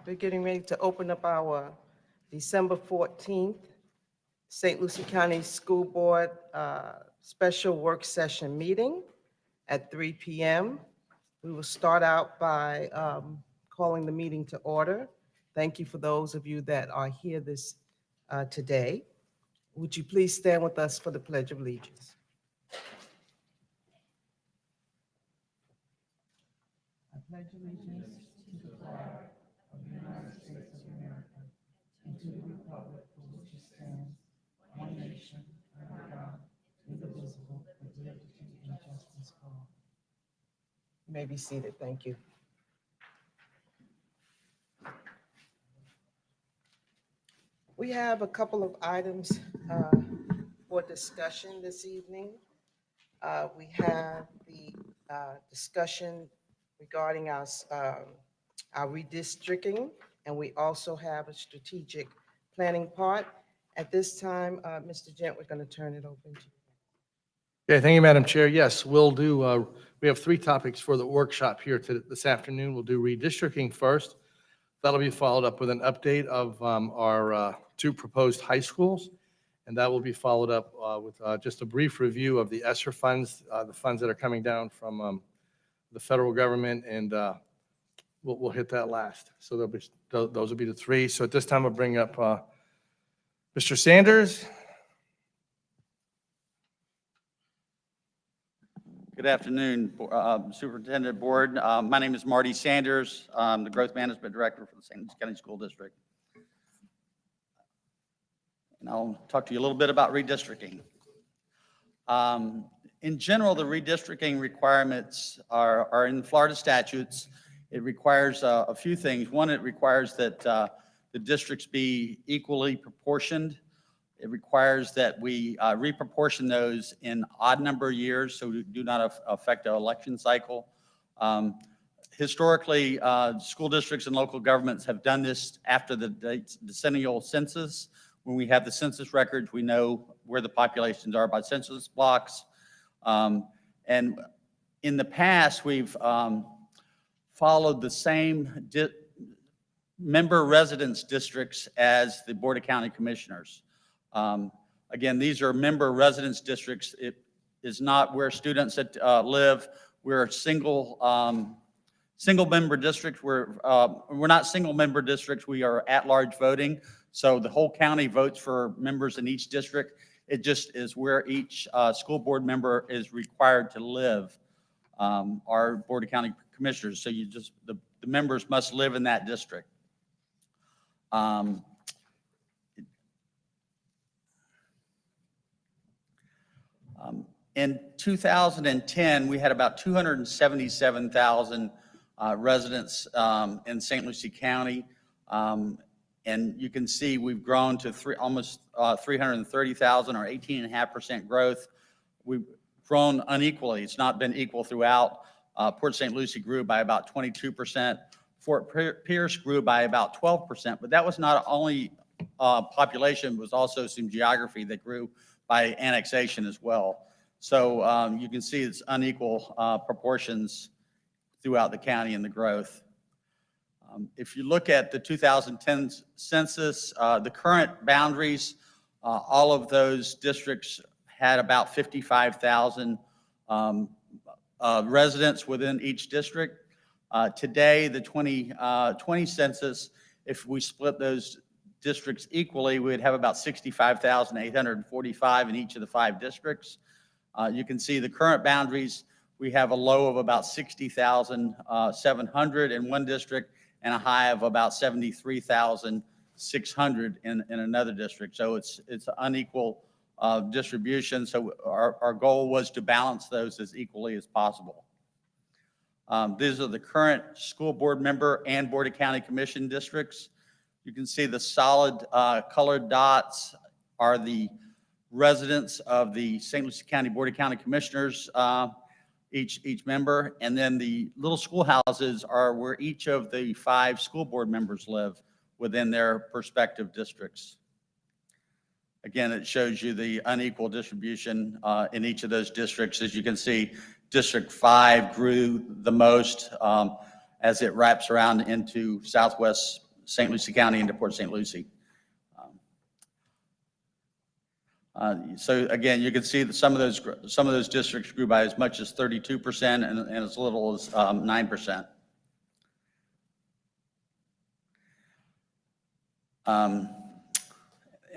We're getting ready to open up our December 14th St. Lucie County School Board special work session meeting at 3 p.m. We will start out by calling the meeting to order. Thank you for those of you that are here today. Would you please stand with us for the Pledge of Allegiance? I pledge allegiance to the flag of the United States of America and to the republic for which it stands, one nation, under God, indivisible, with liberty and justice for all. You may be seated. Thank you. We have a couple of items for discussion this evening. We have the discussion regarding our redistricting, and we also have a strategic planning part. At this time, Mr. Gent, we're going to turn it over to you. Okay, thank you, Madam Chair. Yes, we'll do, we have 3 topics for the workshop here this afternoon. We'll do redistricting first. That'll be followed up with an update of our 2 proposed high schools. And that will be followed up with just a brief review of the ESSER funds, the funds that are coming down from the federal government, and we'll hit that last. So those will be the 3. So at this time, I'll bring up Mr. Sanders. Good afternoon, Superintendent Board. My name is Marty Sanders. I'm the Growth Management Director for the St. Lucie County School District. And I'll talk to you a little bit about redistricting. In general, the redistricting requirements are in Florida statutes. It requires a few things. One, it requires that the districts be equally proportioned. It requires that we reproportion those in odd number years so we do not affect the election cycle. Historically, school districts and local governments have done this after the decennial census. When we have the census records, we know where the populations are by census blocks. And in the past, we've followed the same member residence districts as the Board of County Commissioners. Again, these are member residence districts. It is not where students that live. We're a single member district. We're not single member districts. We are at-large voting. So the whole county votes for members in each district. It just is where each school board member is required to live. Our Board of County Commissioners. So the members must live in that district. In 2010, we had about 277,000 residents in St. Lucie County. And you can see we've grown to almost 330,000, or 18.5% growth. We've grown unequally. It's not been equal throughout. Port St. Lucie grew by about 22%. Fort Pierce grew by about 12%, but that was not only population, it was also some geography that grew by annexation as well. So you can see it's unequal proportions throughout the county and the growth. If you look at the 2010 census, the current boundaries, all of those districts had about 55,000 residents within each district. Today, the 2020 census, if we split those districts equally, we'd have about 65,845 in each of the 5 districts. You can see the current boundaries. We have a low of about 60,700 in one district and a high of about 73,600 in another district. So it's an unequal distribution. So our goal was to balance those as equally as possible. These are the current school board member and Board of County Commission districts. You can see the solid colored dots are the residents of the St. Lucie County Board of County Commissioners, each member, and then the little schoolhouses are where each of the 5 school board members live within their respective districts. Again, it shows you the unequal distribution in each of those districts. As you can see, District 5 grew the most as it wraps around into southwest St. Lucie County into Port St. Lucie. So again, you can see that some of those districts grew by as much as 32% and as little as 9%. And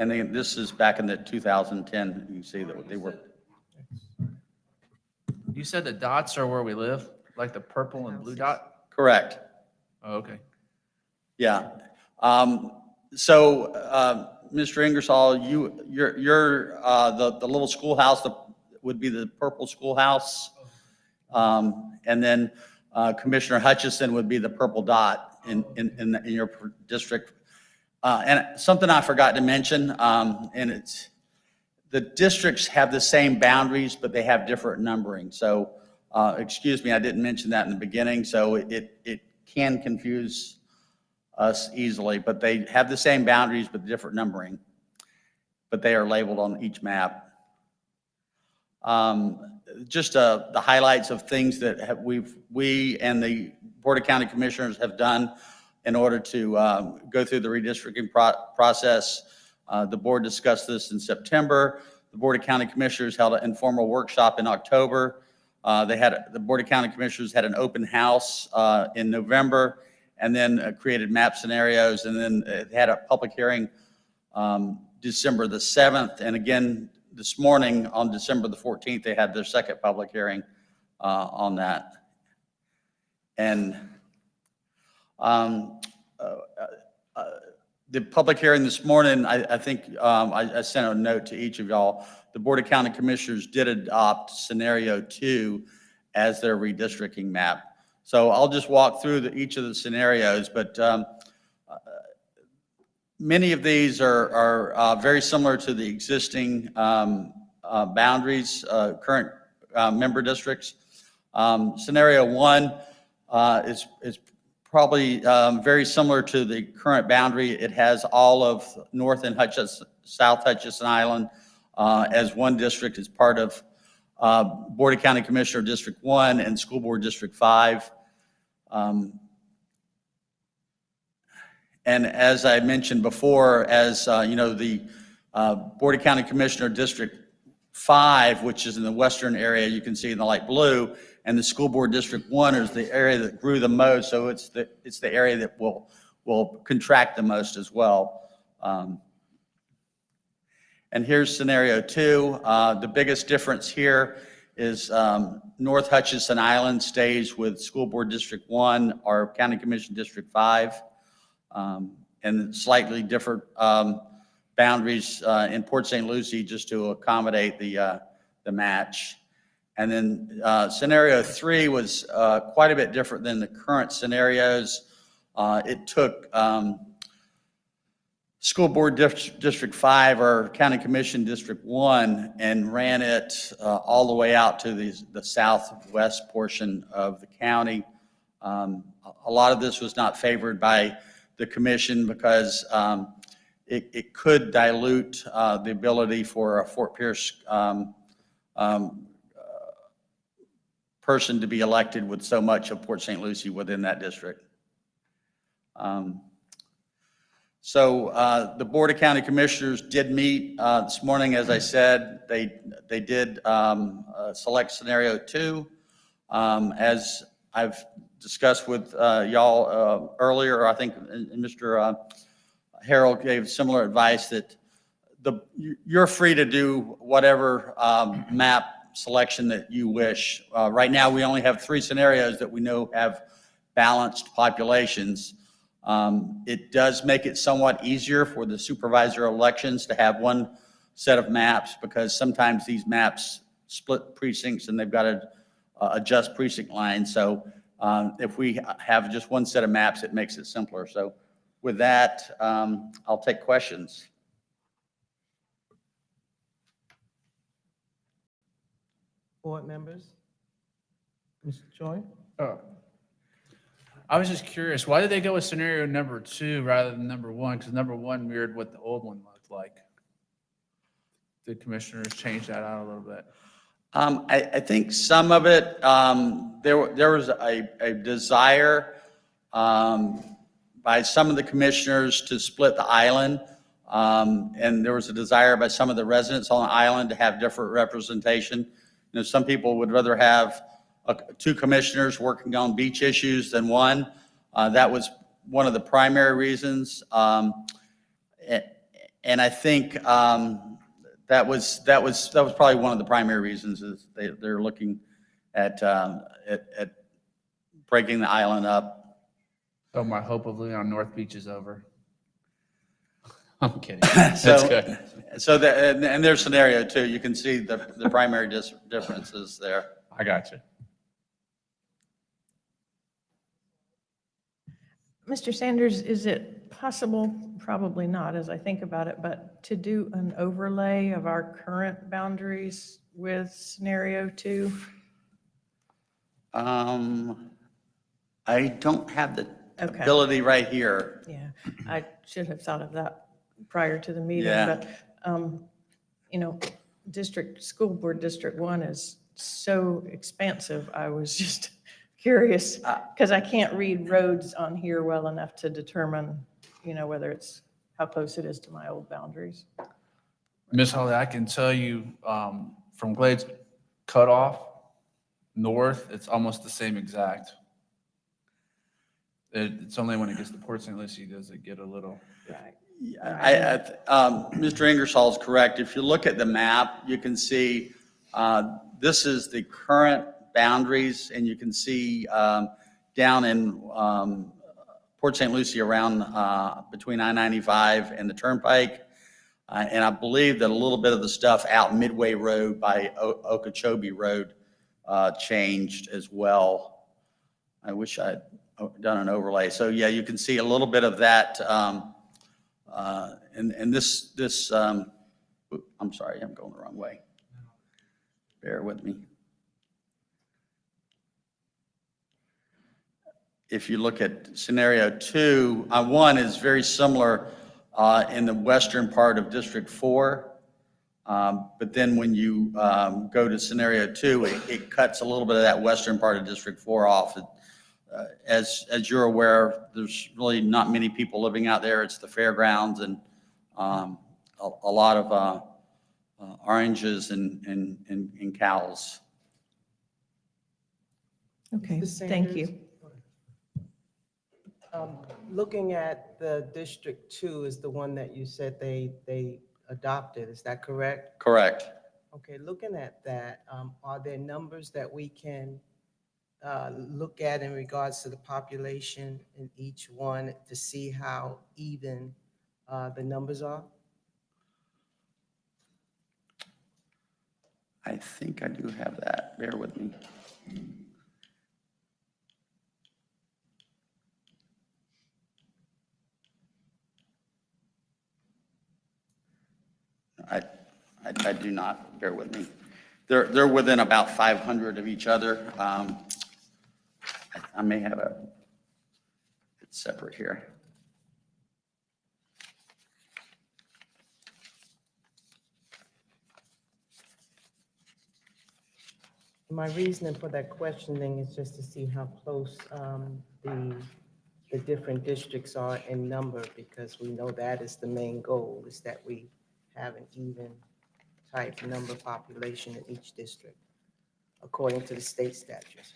then this is back in the 2010. You can see that they were. You said the dots are where we live, like the purple and blue dot? Correct. Oh, okay. Yeah. So, Mr. Ingersoll, you're the little schoolhouse that would be the purple schoolhouse. And then Commissioner Hutchison would be the purple dot in your district. And something I forgot to mention, and it's the districts have the same boundaries, but they have different numbering. So, excuse me, I didn't mention that in the beginning. So it can confuse us easily, but they have the same boundaries but different numbering. But they are labeled on each map. Just the highlights of things that we and the Board of County Commissioners have done in order to go through the redistricting process. The board discussed this in September. The Board of County Commissioners held an informal workshop in October. The Board of County Commissioners had an open house in November, and then created map scenarios, and then it had a public hearing December the 7th, and again this morning on December the 14th, they had their second public hearing on that. And the public hearing this morning, I think I sent a note to each of y'all. The Board of County Commissioners did adopt scenario 2 as their redistricting map. So I'll just walk through each of the scenarios, but many of these are very similar to the existing boundaries, current member districts. Scenario 1 is probably very similar to the current boundary. It has all of North and South Hutchison Island as one district as part of Board of County Commissioner District 1 and School Board District 5. And as I mentioned before, as you know, the Board of County Commissioner District 5, which is in the western area, you can see in the light blue, and the School Board District 1 is the area that grew the most, so it's the area that will contract the most as well. And here's scenario 2. The biggest difference here is North Hutchison Island stays with School Board District 1 or County Commission District 5, and slightly different boundaries in Port St. Lucie just to accommodate the match. And then scenario 3 was quite a bit different than the current scenarios. It took School Board District 5 or County Commission District 1 and ran it all the way out to the southwest portion of the county. A lot of this was not favored by the commission because it could dilute the ability for a Fort Pierce person to be elected with so much of Port St. Lucie within that district. So the Board of County Commissioners did meet this morning. As I said, they did select scenario 2. As I've discussed with y'all earlier, I think Mr. Harold gave similar advice that you're free to do whatever map selection that you wish. Right now, we only have 3 scenarios that we know have balanced populations. It does make it somewhat easier for the supervisor elections to have one set of maps because sometimes these maps split precincts and they've got to adjust precinct lines. So if we have just one set of maps, it makes it simpler. So with that, I'll take questions. Board members? Mr. Choi? I was just curious, why did they go with scenario number 2 rather than number 1? Because number 1 mirrored what the old one looked like. Did commissioners change that out a little bit? I think some of it, there was a desire by some of the commissioners to split the island. And there was a desire by some of the residents on the island to have different representation. Some people would rather have two commissioners working on beach issues than one. That was one of the primary reasons. And I think that was probably one of the primary reasons is they're looking at breaking the island up. So my hope of living on North Beach is over. I'm kidding. That's good. So and there's scenario too. You can see the primary differences there. I got you. Mr. Sanders, is it possible, probably not as I think about it, but to do an overlay of our current boundaries with scenario 2? I don't have the Okay. ability right here. Yeah, I should have thought of that prior to the meeting, Yeah. but, School Board District 1 is so expansive. I was just curious, because I can't read roads on here well enough to determine, whether it's, how close it is to my old boundaries. Ms. Holly, I can tell you from Glades cutoff north, it's almost the same exact. It's only when it gets to Port St. Lucie does it get a little. Right. Mr. Ingersoll is correct. If you look at the map, you can see this is the current boundaries, and you can see down in Port St. Lucie around between I-95 and the Turnpike. And I believe that a little bit of the stuff out Midway Road by Okeechobee Road changed as well. I wish I'd done an overlay. So yeah, you can see a little bit of that. And this, I'm sorry, I'm going the wrong way. Bear with me. If you look at scenario 2, 1 is very similar in the western part of District 4. But then when you go to scenario 2, it cuts a little bit of that western part of District 4 off. As you're aware, there's really not many people living out there. It's the fairgrounds and a lot of oranges and cows. Okay, Mr. thank Sanders? you. Looking at the District 2 is the one that you said they adopted, is that correct? Correct. Okay, looking at that, are there numbers that we can look at in regards to the population in each one to see how even the numbers are? I think I do have that. Bear with me. I do not. Bear with me. They're within about 500 of each other. I may have it's separate here. My reasoning for that questioning is just to see how close the different districts are in number, because we know that is the main goal, is that we have an even type number population in each district, according to the state statutes.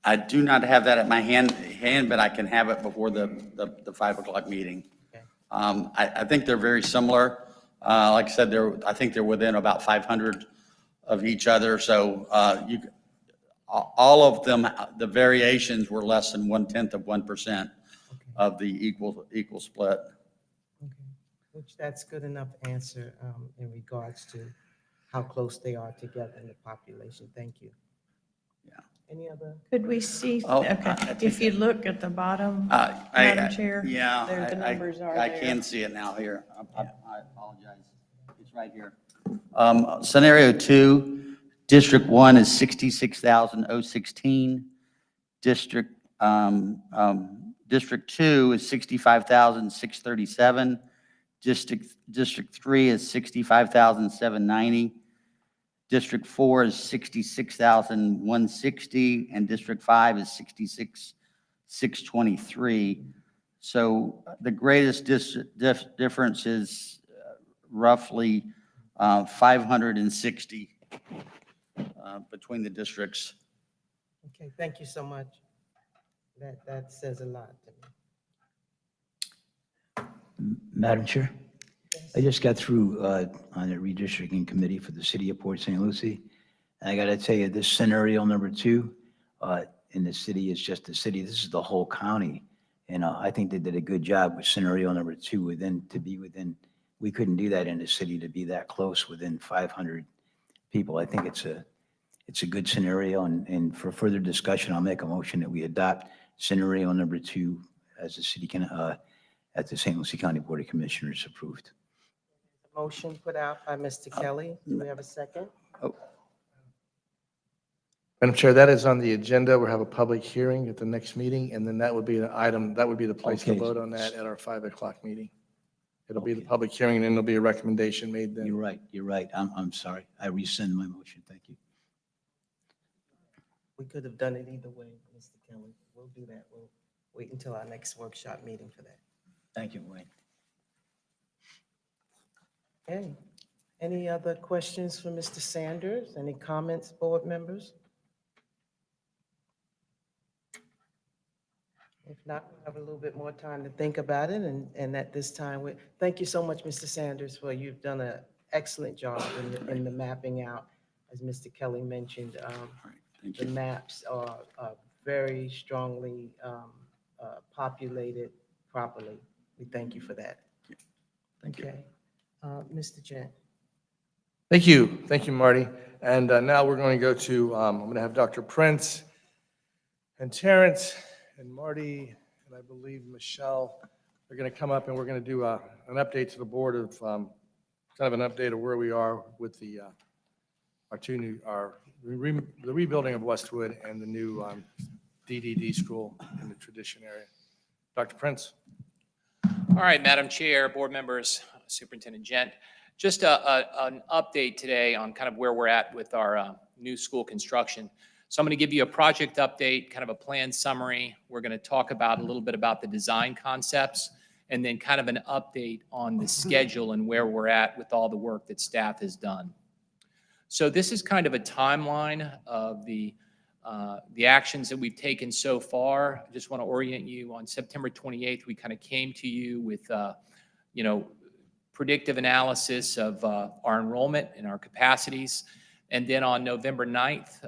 I do not have that at my hand, but I can have it before the 5 o'clock meeting. Okay. I think they're very similar. Like I said, I think they're within about 500 of each other. So all of them, the variations were less than 0.1% of the equal split. Okay, which that's good enough answer in regards to how close they are together in the population. Thank you. Yeah. Any other? Could we see, Oh, okay, I think if you look at the bottom, Madam Chair, Yeah, there the numbers are I there. can see it now here. I apologize. It's right here. Scenario 2, District 1 is 66,016. District 2 is 65,637. District 3 is 65,790. District 4 is 66,160, and District 5 is 623. So the greatest difference is roughly 560 between the districts. Okay, thank you so much. That says a lot to me. Madam Chair, I just got through on the redistricting committee for the city of Port St. Lucie. And I got to tell you, this scenario number 2 in the city is just the city. This is the whole county. And I think they did a good job with scenario number 2 we couldn't do that in the city, to be that close within 500 people. I think it's a good scenario. And for further discussion, I'll make a motion that we adopt scenario number 2 as the city can, at the St. Lucie County Board of Commissioners approved. Motion put out by Mr. Kelly. Do we have a second? Madam Chair, that is on the agenda. We'll have a public hearing at the next meeting, and then that would be an item, that would be the place to Okay. vote on that at our 5 o'clock meeting. It'll be the Okay. public hearing, and then there'll be a recommendation made then. You're right. I'm sorry. I rescind my motion. Thank you. We could have done it either way, Mr. Kelly. We'll do that. We'll wait until our next workshop meeting for that. Thank you, Wayne. Okay. Any other questions for Mr. Sanders? Any comments, board members? If not, we'll have a little bit more time to think about it, and at this time, thank you so much, Mr. Sanders, for you've done an excellent job in the mapping out. As Mr. Kelly mentioned, Thank the you. maps are very strongly populated properly. We thank you for that. Thank you. Okay. Mr. Gent. Thank you. Thank you, Marty. And now we're going to go to, I'm going to have Dr. Prince and Terrence and Marty, and I believe Michelle are going to come up, and we're going to do an update to the board of, kind of an update of where we are with the, the rebuilding of Westwood and the new DDD school in the tradition area. Dr. Prince? All right, Madam Chair, board members, Superintendent Gent, just an update today on kind of where we're at with our new school construction. So I'm going to give you a project update, kind of a plan summary. We're going to talk about a little bit about the design concepts, and then kind of an update on the schedule and where we're at with all the work that staff has done. So this is kind of a timeline of the actions that we've taken so far. I just want to orient you. On September 28th, we kind of came to you with, predictive analysis of our enrollment and our capacities. And then on November 9th,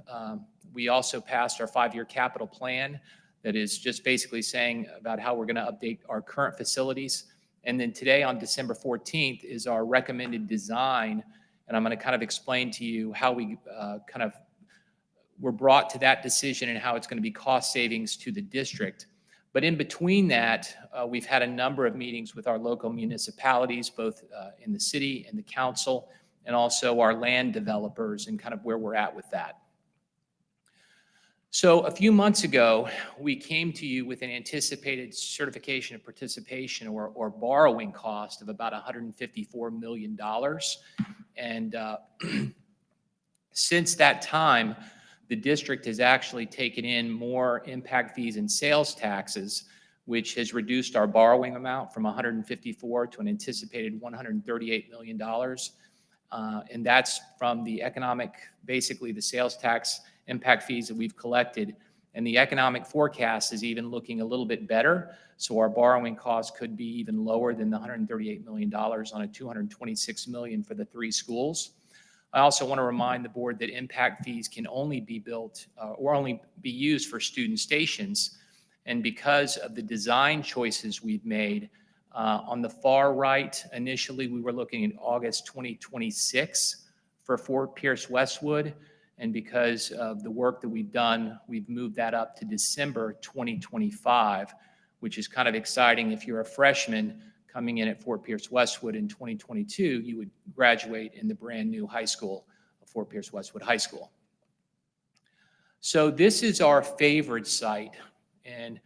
we also passed our 5-year capital plan that is just basically saying about how we're going to update our current facilities. And then today on December 14th is our recommended design. And I'm going to kind of explain to you how we were brought to that decision and how it's going to be cost savings to the district. But in between that, we've had a number of meetings with our local municipalities, both in the city and the council, and also our land developers, and kind of where we're at with that. So a few months ago, we came to you with an anticipated certification of participation or borrowing cost of about $154 million. And since that time, the district has actually taken in more impact fees and sales taxes, which has reduced our borrowing amount from 154 to an anticipated $138 million. And that's from the basically the sales tax impact fees that we've collected. And the economic forecast is even looking a little bit better. So our borrowing costs could be even lower than the $138 million on a $226 million for the 3 schools. I also want to remind the board that impact fees can only be built or only be used for student stations. And because of the design choices we've made, on the far right, initially we were looking at August 2026 for Fort Pierce Westwood. And because of the work that we've done, we've moved that up to December 2025, which is kind of exciting. If you're a freshman coming in at Fort Pierce Westwood in 2022, you would graduate in the brand new high school, Fort Pierce Westwood High School. So this is our favorite site, and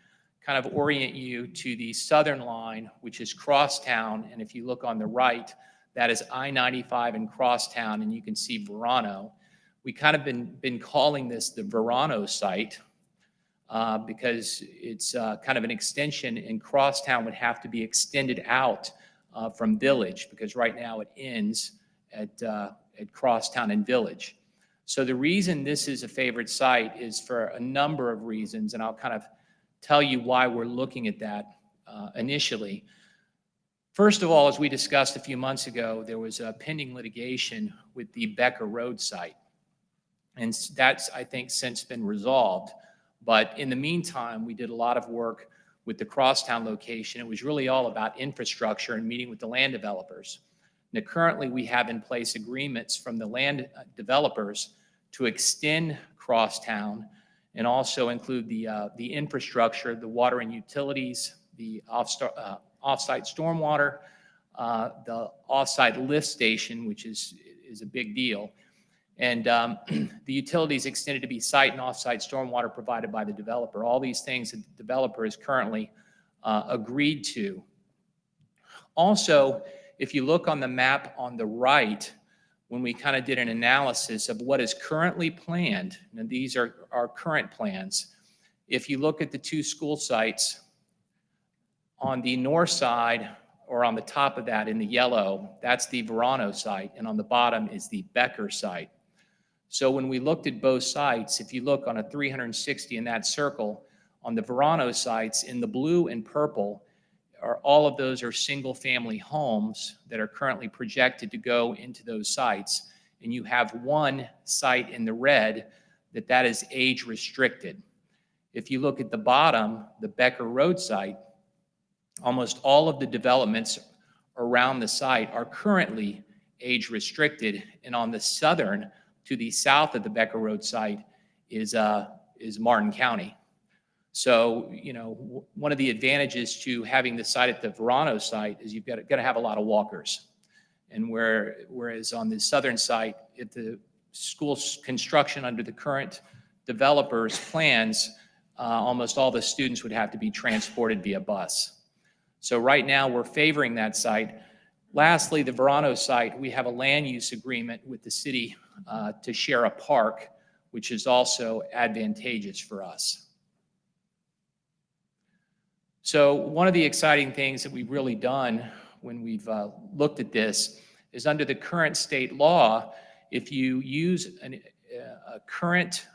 kind of orient you to the southern line, which is Crosstown. And if you look on the right, that is I-95 in Crosstown, and you can see Verano. We kind of been calling this the Verano site because it's kind of an extension, and Crosstown would have to be extended out from Village, because right now it ends at Crosstown and Village. So the reason this is a favorite site is for a number of reasons, and I'll kind of tell you why we're looking at that initially. First of all, as we discussed a few months ago, there was a pending litigation with the Becker Road site. And that's, I think, since been resolved. But in the meantime, we did a lot of work with the Crosstown location. It was really all about infrastructure and meeting with the land developers. Now, currently, we have in place agreements from the land developers to extend Crosstown and also include the infrastructure, the water and utilities, the off-site stormwater, the off-site lift station, which is a big deal. And the utilities extended to be site and off-site stormwater provided by the developer. All these things that the developer is currently agreed to. Also, if you look on the map on the right, when we kind of did an analysis of what is currently planned, and these are our current plans, if you look at the two school sites, on the north side, or on the top of that in the yellow, that's the Verano site, and on the bottom is the Becker site. So when we looked at both sites, if you look on a 360 in that circle, on the Verano sites, in the blue and purple, all of those are single-family homes that are currently projected to go into those sites. And you have one site in the red that is age restricted. If you look at the bottom, the Becker Road site, almost all of the developments around the site are currently age restricted. And on the southern, to the south of the Becker Road site is Martin County. So, you know, one of the advantages to having the site at the Verano site is you've got to have a lot of walkers. And whereas on the southern site, if the school's construction under the current developer's plans, almost all the students would have to be transported via bus. So right now we're favoring that site. Lastly, the Verano site, we have a land use agreement with the city to share a park, which is also advantageous for us. So one of the exciting things that we've really done when we've looked at this is under the current state law, if you use a current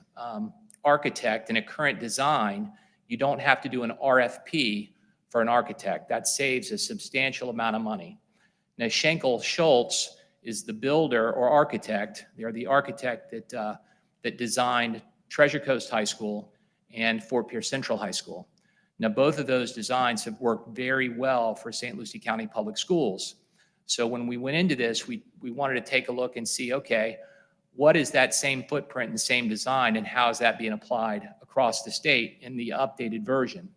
architect and a current design, you don't have to do an RFP for an architect. That saves a substantial amount of money. Now, Schenkel Schultz is the builder or architect. They're the architect that designed Treasure Coast High School and Fort Pierce Central High School. Now, both of those designs have worked very well for St. Lucie County Public Schools. So when we went into this, we wanted to take a look and see, okay, what is that same footprint and same design, and how is that being applied across the state in the updated version?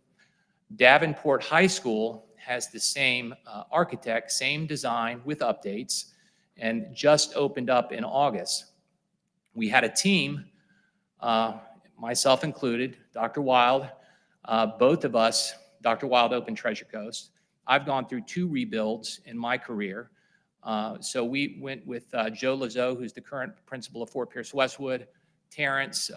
Davenport High School has the same architect, same design with updates, and just opened up in August. We had a team, myself included, Dr. Wild, both of us, Dr. Wild opened Treasure Coast. I've gone through 2 rebuilds in my career. So we went with Joe Lazo, who's the current principal of Fort Pierce Westwood, Terrence,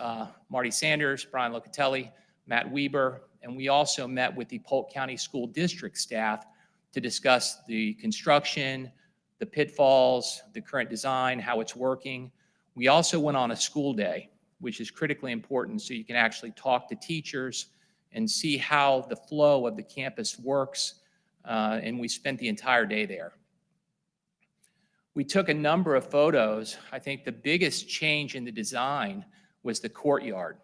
Marty Sanders, Brian Locatelli, Matt Weber, and we also met with the Polk County School District staff to discuss the construction, the pitfalls, the current design, how it's working. We also went on a school day, which is critically important so you can actually talk to teachers and see how the flow of the campus works, and we spent the entire day there. We took a number of photos. I think the biggest change in the design was the courtyard.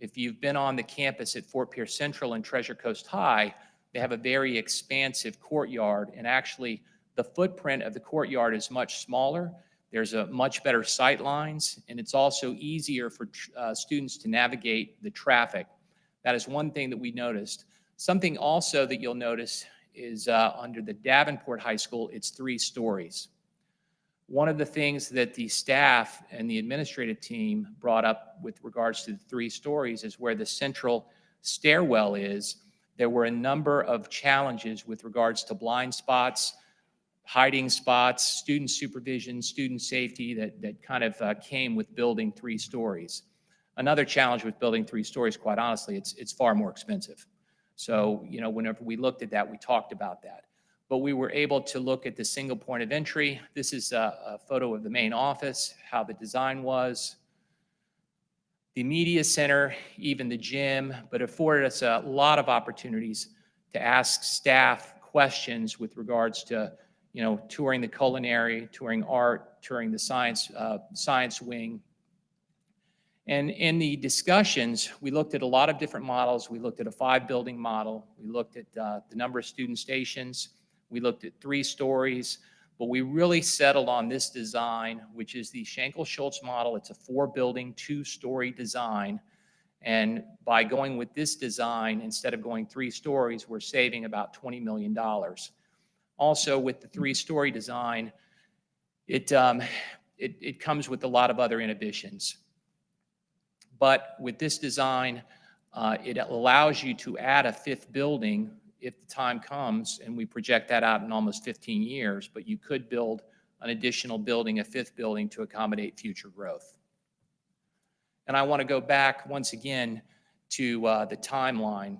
If you've been on the campus at Fort Pierce Central and Treasure Coast High, they have a very expansive courtyard, and actually the footprint of the courtyard is much smaller. There's a much better sight lines, and it's also easier for students to navigate the traffic. That is one thing that we noticed. Something also that you'll notice is under the Davenport High School, it's 3 stories. One of the things that the staff and the administrative team brought up with regards to the 3 stories is where the central stairwell is. There were a number of challenges with regards to blind spots, hiding spots, student supervision, student safety that kind of came with building 3 stories. Another challenge with building 3 stories, quite honestly, it's far more expensive. So, whenever we looked at that, we talked about that. But we were able to look at the single point of entry. This is a photo of the main office, how the design was, the media center, even the gym, but afforded us a lot of opportunities to ask staff questions with regards to, touring the culinary, touring art, touring the science wing. And in the discussions, we looked at a lot of different models. We looked at a 5-building model. We looked at the number of student stations. We looked at 3 stories, but we really settled on this design, which is the Schenkel-Schultz model. It's a 4-building, 2-story design. And by going with this design, instead of going 3 stories, we're saving about $20 million. Also, with the 3-story design, it comes with a lot of other inhibitions. But with this design, it allows you to add a 5th building if the time comes, and we project that out in almost 15 years, but you could build an additional building, a 5th building, to accommodate future growth. And I want to go back once again to the timeline.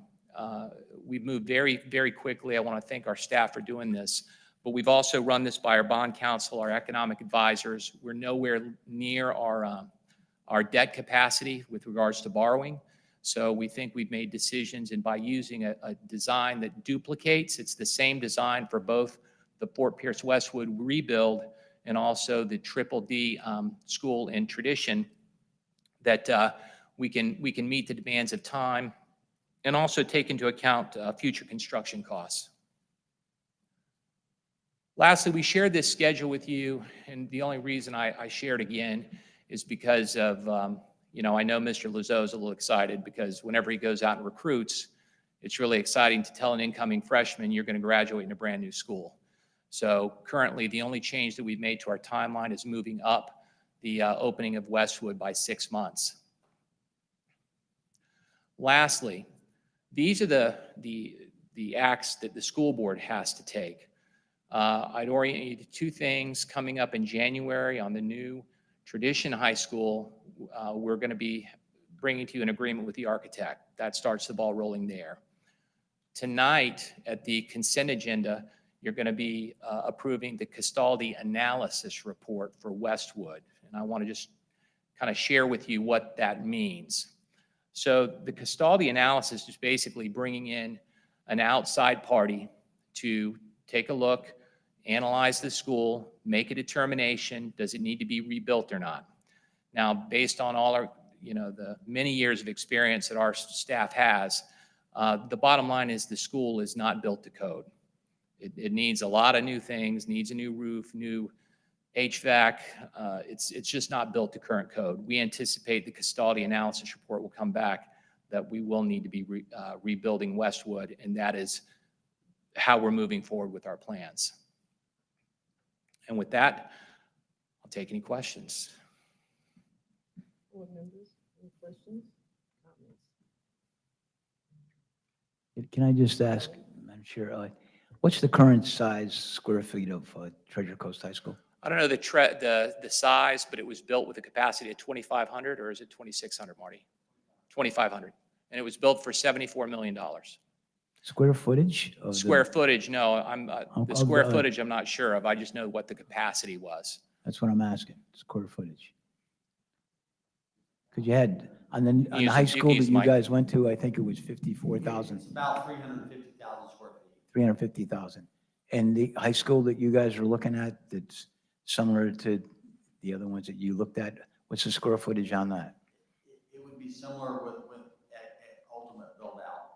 We've moved very, very quickly. I want to thank our staff for doing this, but we've also run this by our bond counsel, our economic advisors. We're nowhere near our debt capacity with regards to borrowing. So we think we've made decisions, and by using a design that duplicates, it's the same design for both the Fort Pierce Westwood rebuild and also the Triple D school in tradition, that we can meet the demands of time and also take into account future construction costs. Lastly, we shared this schedule with you, and the only reason I shared again is because of I know Mr. Lazeau is a little excited because whenever he goes out and recruits, it's really exciting to tell an incoming freshman you're going to graduate in a brand new school. So currently, the only change that we've made to our timeline is moving up the opening of Westwood by 6 months. Lastly, these are the acts that the school board has to take. I'd orient you to 2 things coming up in January on the new Tradition High School. We're going to be bringing to you an agreement with the architect. That starts the ball rolling there. Tonight, at the consent agenda, you're going to be approving the Castaldi analysis report for Westwood. And I want to just kind of share with you what that means. So the Castaldi analysis is basically bringing in an outside party to take a look, analyze the school, make a determination, does it need to be rebuilt or not? Now, based on all our, the many years of experience that our staff has, the bottom line is the school is not built to code. It needs a lot of new things, needs a new roof, new HVAC. It's just not built to current code. We anticipate the Castaldi analysis report will come back that we will need to be rebuilding Westwood, and that is how we're moving forward with our plans. And with that, I'll take any questions. Board members, any questions, comments? Can I just ask, Madam Chair, what's the current size, square feet of Treasure Coast High School? I don't know the size, but it was built with a capacity of 2,500, or is it 2,600, Marty? 2,500. And it was built for $74 million. Square footage? Of Square footage, no, the square I'll- footage I'm not sure of. I just know what the capacity was. That's what I'm asking, square footage. Because you had, on the Use- high you school can that use you my- guys went to, I think it was 54,000, It's about 350,000 square feet. 350,000. And the high school that you guys are looking at, that's similar to the other ones that you looked at, what's the square footage on that? It would be similar with at ultimate build out.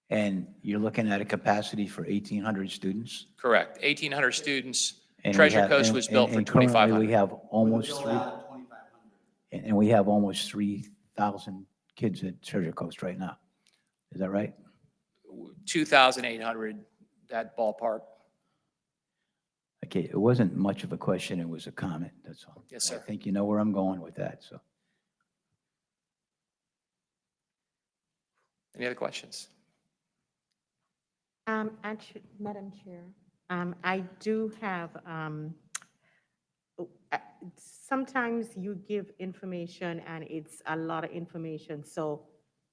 And you're looking at a capacity for 1,800 students? Correct. 1,800 students. And we Treasure have- Coast and- was built for and currently 2,500. We have almost Build three, out at 2,500. and we have almost 3,000 kids at Treasure Coast right now. Is that right? 2,800, that ballpark. Okay, it wasn't much of a question, it was a comment, that's all. Yes, sir. I think you know where I'm going with that, so. Any other questions? Actually, Madam Chair, I do have sometimes you give information and it's a lot of information. So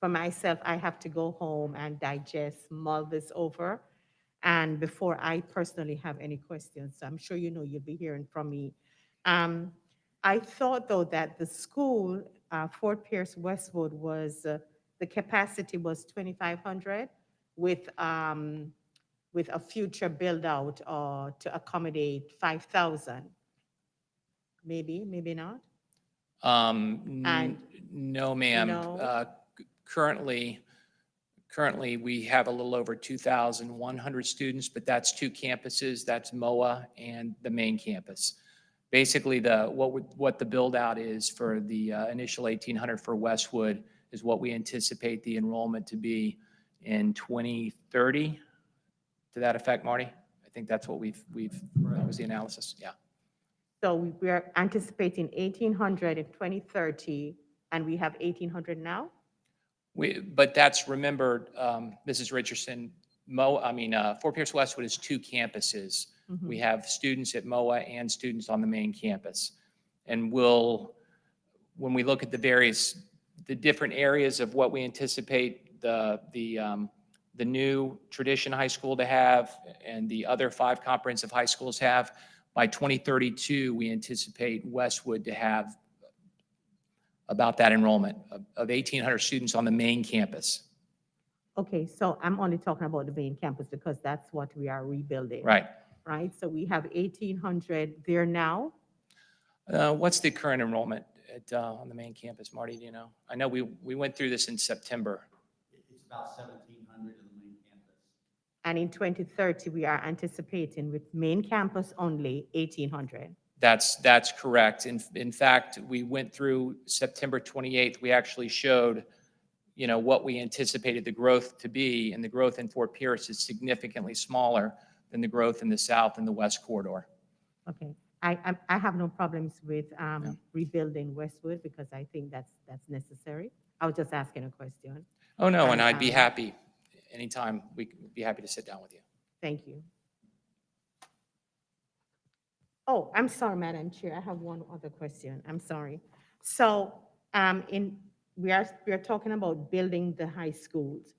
for myself, I have to go home and digest, mull this over. And before I personally have any questions, so I'm sure you know you'll be hearing from me. I thought though that the school, Fort Pierce Westwood was, the capacity was 2,500 with a future build out to accommodate 5,000. Maybe not. And No, ma'am. no? Currently, we have a little over 2,100 students, but that's two campuses. That's MOA and the main campus. Basically, what the build out is for the initial 1,800 for Westwood is what we anticipate the enrollment to be in 2030. To that effect, Marty? I think that's what that was the analysis. Yeah. So we're anticipating 1,800 in 2030, and we have 1,800 now? But that's, remember, Mrs. Richardson, Fort Pierce Westwood is two campuses. Mhm. We have students at MOA and students on the main campus. And when we look at the different areas of what we anticipate the new Tradition High School to have and the other 5 comprehensive high schools have, by 2032, we anticipate Westwood to have about that enrollment of 1,800 students on the main campus. Okay, so I'm only talking about the main campus because that's what we are rebuilding. Right. Right, so we have 1,800 there now. What's the current enrollment on the main campus, Marty, do you know? I know we went through this in September. It's about 1,700 in the main campus. And in 2030, we are anticipating with main campus only 1,800. That's correct. In fact, we went through September 28th. We actually showed, what we anticipated the growth to be, and the growth in Fort Pierce is significantly smaller than the growth in the south and the west corridor. Okay, I have no problems with rebuilding Westwood because I think that's necessary. I was just asking a question. Oh, no, and I'd be And, happy, anytime, we'd be happy to sit down with you. Thank you. Oh, I'm sorry, Madam Chair. I have one other question. I'm sorry. So we are talking about building the high schools.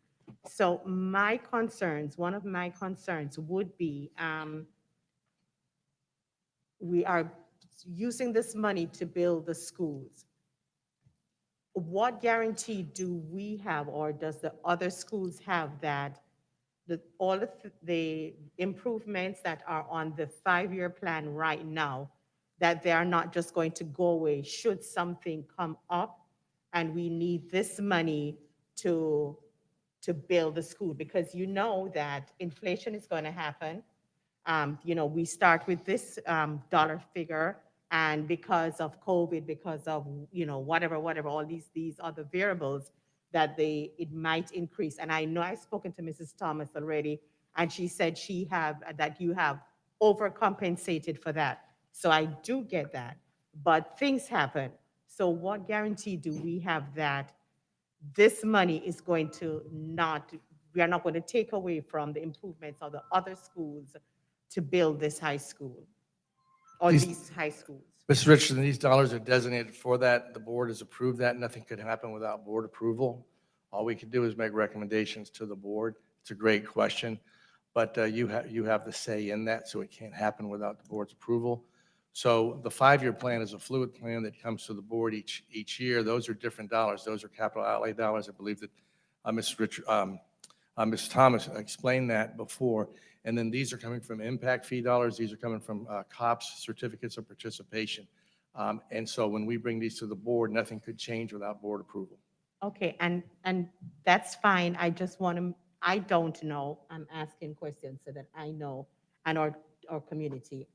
So one of my concerns would be, we are using this money to build the schools. What guarantee do we have, or does the other schools have, that all of the improvements that are on the 5-year plan right now, that they are not just going to go away should something come up and we need this money to build the school? Because you know that inflation is going to happen. We start with this dollar figure, and because of COVID, because of whatever, all these other variables, that it might increase. And I know I've spoken to Mrs. Thomas already, and she said that you have overcompensated for that. So I do get that, but things happen. So what guarantee do we have that this money is going to we are not going to take away from the improvements of the other schools to build this high school or these high schools? Mr. Richardson, these dollars are designated for that. The board has approved that. Nothing could happen without board approval. All we can do is make recommendations to the board. It's a great question, but you have the say in that, so it can't happen without the board's approval. So the 5-year plan is a fluid plan that comes to the board each year. Those are different dollars. Those are capital outlay dollars. I believe that Ms. Thomas explained that before. And then these are coming from impact fee dollars. These are coming from COPS, certificates of participation. And so when we bring these to the board, nothing could change without board approval. Okay, and that's fine. I don't know. I'm asking questions so that I know, and our community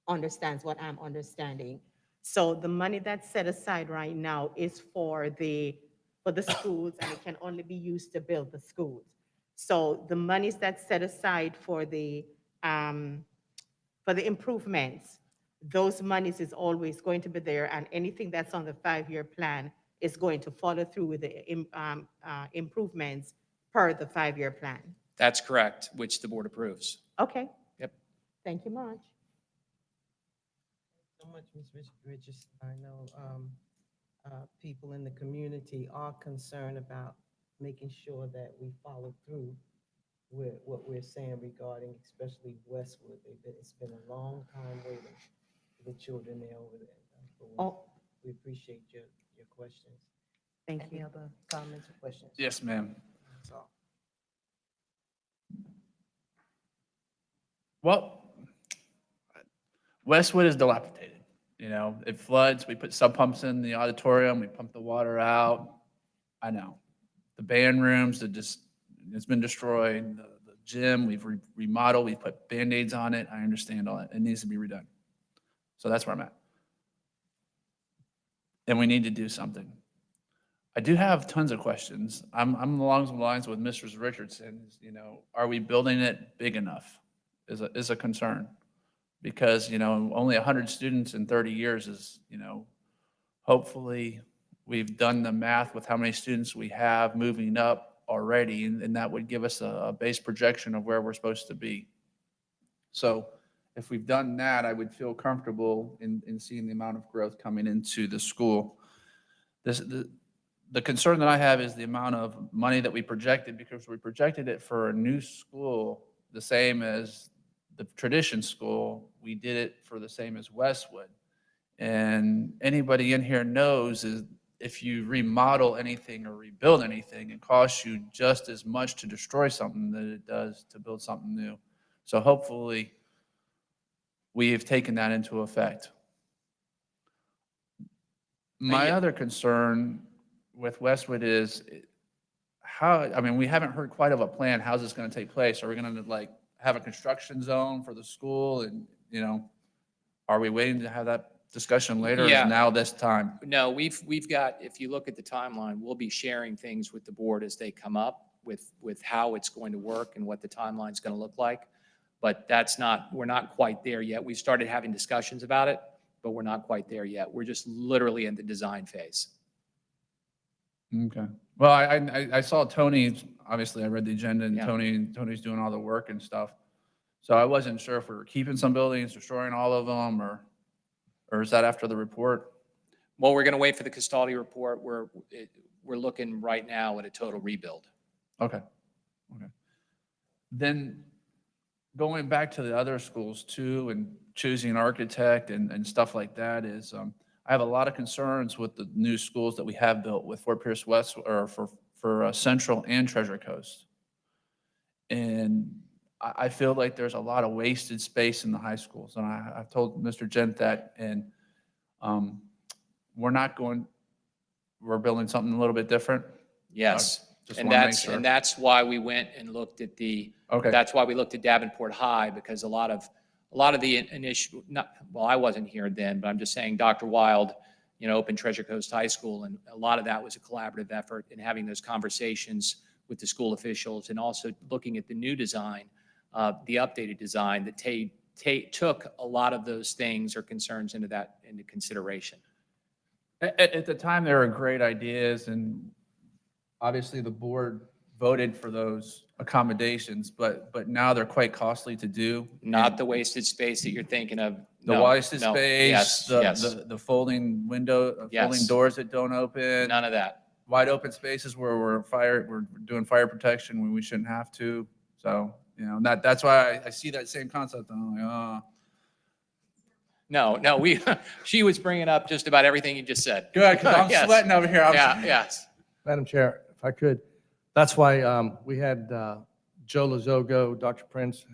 understands what I'm understanding. So the money that's set aside right now is for the schools, and it can only be used to build the schools. So the monies that's set aside for the improvements, those monies is always going to be there, and anything that's on the 5-year plan is going to follow through with the improvements per the 5-year plan. That's correct, which the board approves. Okay. Yep. Thank you much. So much, Ms. Richardson. I know people in the community are concerned about making sure that we follow through with what we're saying regarding especially Westwood. It's been a long time waiting for the children there over there. Oh. We appreciate your questions. Thank Any you. other comments or questions? Yes, ma'am. That's all. Well, Westwood is dilapidated. You know, it floods, we put sub pumps in the auditorium, we pump the water out. I know. The band rooms, it's been destroyed. The gym, we've remodeled, we've put Band-Aids on it. I understand all that. It needs to be redone. So that's where I'm at. And we need to do something. I do have tons of questions. I'm along the lines with Mrs. Richardson. You know, are we building it big enough? Is a concern. Because, you know, only 100 students in 30 years is, you know, hopefully we've done the math with how many students we have moving up already, and that would give us a base projection of where we're supposed to be. So if we've done that, I would feel comfortable in seeing the amount of growth coming into the school. The concern that I have is the amount of money that we projected, because we projected it for a new school the same as the tradition school. We did it for the same as Westwood. And anybody in here knows is if you remodel anything or rebuild anything, it costs you just as much to destroy something that it does to build something new. So hopefully we have taken that into effect. My other concern with Westwood is how, I mean, we haven't heard quite of a plan. How's this going to take place? Are we going to like have a construction zone for the school? And, you know, are we waiting to have that discussion later? Or Yeah. is now this time? No, we've got, if you look at the timeline, we'll be sharing things with the board as they come up with how it's going to work and what the timeline's going to look like. But we're not quite there yet. We started having discussions about it, but we're not quite there yet. We're just literally in the design phase. Okay. Well, I saw Tony, obviously I read the agenda, and Yeah. Tony's doing all the work and stuff. So I wasn't sure if we were keeping some buildings, destroying all of them, or is that after the report? Well, we're going to wait for the Castaldi report. We're looking right now at a total rebuild. Okay. Okay. Then going back to the other schools too, and choosing an architect and stuff like that is, I have a lot of concerns with the new schools that we have built with Fort Pierce West, or for Central and Treasure Coast. And I feel like there's a lot of wasted space in the high schools. And I've told Mr. Gent that, and we're building something a little bit different. Yes. Just And wanna make sure. that's why we went and looked at Okay. that's why we looked at Davenport High, because a lot of the initial, I wasn't here then, but I'm just saying Dr. Wild, you know, opened Treasure Coast High School, and a lot of that was a collaborative effort in having those conversations with the school officials, and also looking at the new design, the updated design that took a lot of those things or concerns into consideration. At the time, they were great ideas, and obviously the board voted for those accommodations, but now they're quite costly to do. Not the wasted space that you're thinking of. The No, wasted no. space, Yes, yes. the folding window, Yes. folding doors that don't open, None of that. wide open spaces where we're doing fire protection when we shouldn't have to. So, you know, that's why I see that same concept, and I'm like, oh. No, she was bringing up just about everything you just said. Good, because I'm Yes. sweating over here. Yeah, yes. Madam Chair, if I could, that's why we had Joe Lazogo, Dr. Prince,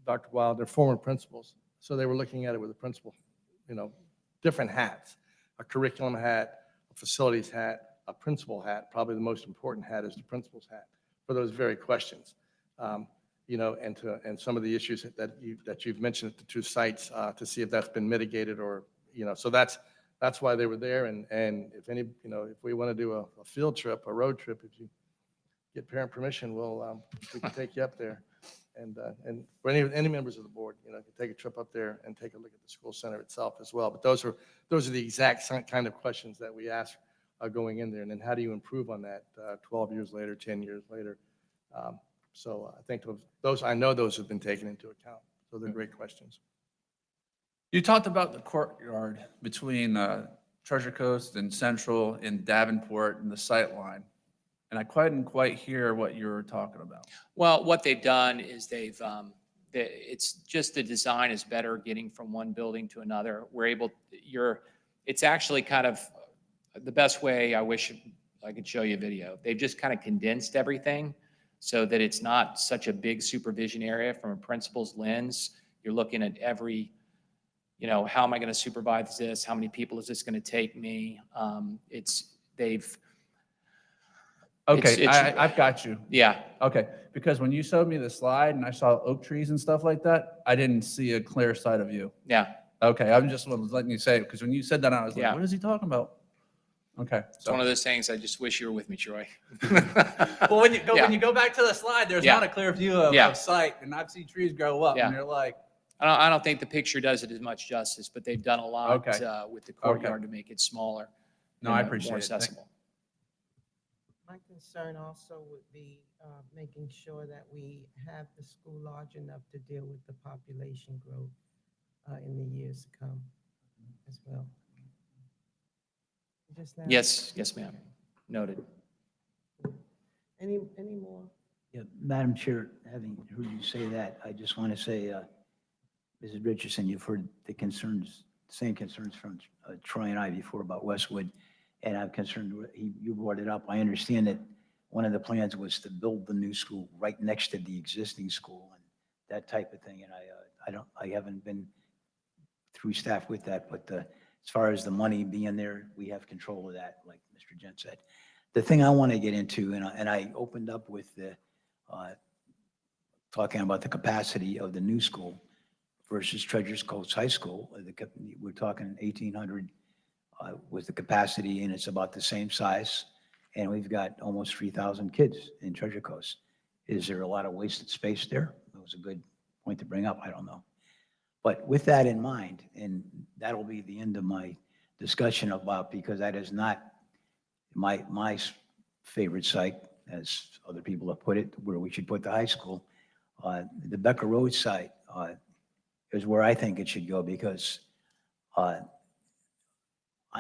Dr. Wild, they're former principals. So they were looking at it with a principal, you know, different hats, a curriculum hat, a facilities hat, a principal hat. Probably the most important hat is the principal's hat for those very questions. You know, and some of the issues that you've mentioned at the two sites to see if that's been mitigated, or, you know, so that's why they were there. And if any, you know, if we want to do a field trip, a road trip, if you get parent permission, we can take you up there. And for any members of the board, you know, can take a trip up there and take a look at the school center itself as well. But those are the exact kind of questions that we ask going in there. And then how do you improve on that 12 years later, 10 years later? So I think I know those have been taken into account. So they're great questions. You talked about the courtyard between Treasure Coast and Central and Davenport and the sight line. And I couldn't quite hear what you were talking about. Well, what they've done is it's just the design is better getting from one building to another. It's actually kind of the best way. I wish I could show you a video. They've just kind of condensed everything so that it's not such a big supervision area from a principal's lens. You're looking at every, how am I going to supervise this? How many people is this going to take me? Okay, I've got you. Yeah. Okay, because when you showed me the slide and I saw oak trees and stuff like that, I didn't see a clear sight of you. Yeah. Okay, I'm just letting you say it, because when you said that, I was like, Yeah. what is he talking about? Okay. It's one of those things. I just wish you were with me, Troy. Well, when you Yeah. go back to the slide, there's Yeah. not a clear view of, Yeah. of sight, and I've seen trees grow up, Yeah. and they're like, I don't think the picture does it as much justice, but they've done a lot Okay. with the courtyard to make it smaller. no, and, I more appreciate it. accessible. My concern also would be making sure that we have the school large enough to deal with the population growth in the years to come as well. Just now. Yes, ma'am. Noted. Any more? Yeah, Madam Chair, having heard you say that, I just want to say, Mrs. Richardson, you've heard the same concerns from Troy and I before about Westwood, and I'm concerned, you brought it up. I understand that one of the plans was to build the new school right next to the existing school and that type of thing, and I haven't been through staff with that, but as far as the money being there, we have control of that, like Mr. Gent said. The thing I want to get into, and I opened up with the talking about the capacity of the new school versus Treasure Coast High School. We're talking 1,800 was the capacity, and it's about the same size. And we've got almost 3,000 kids in Treasure Coast. Is there a lot of wasted space there? That was a good point to bring up. I don't know. But with that in mind, and that'll be the end of my discussion about, because that is not my favorite site, as other people have put it, where we should put the high school. The Becker Road site is where I think it should go, because on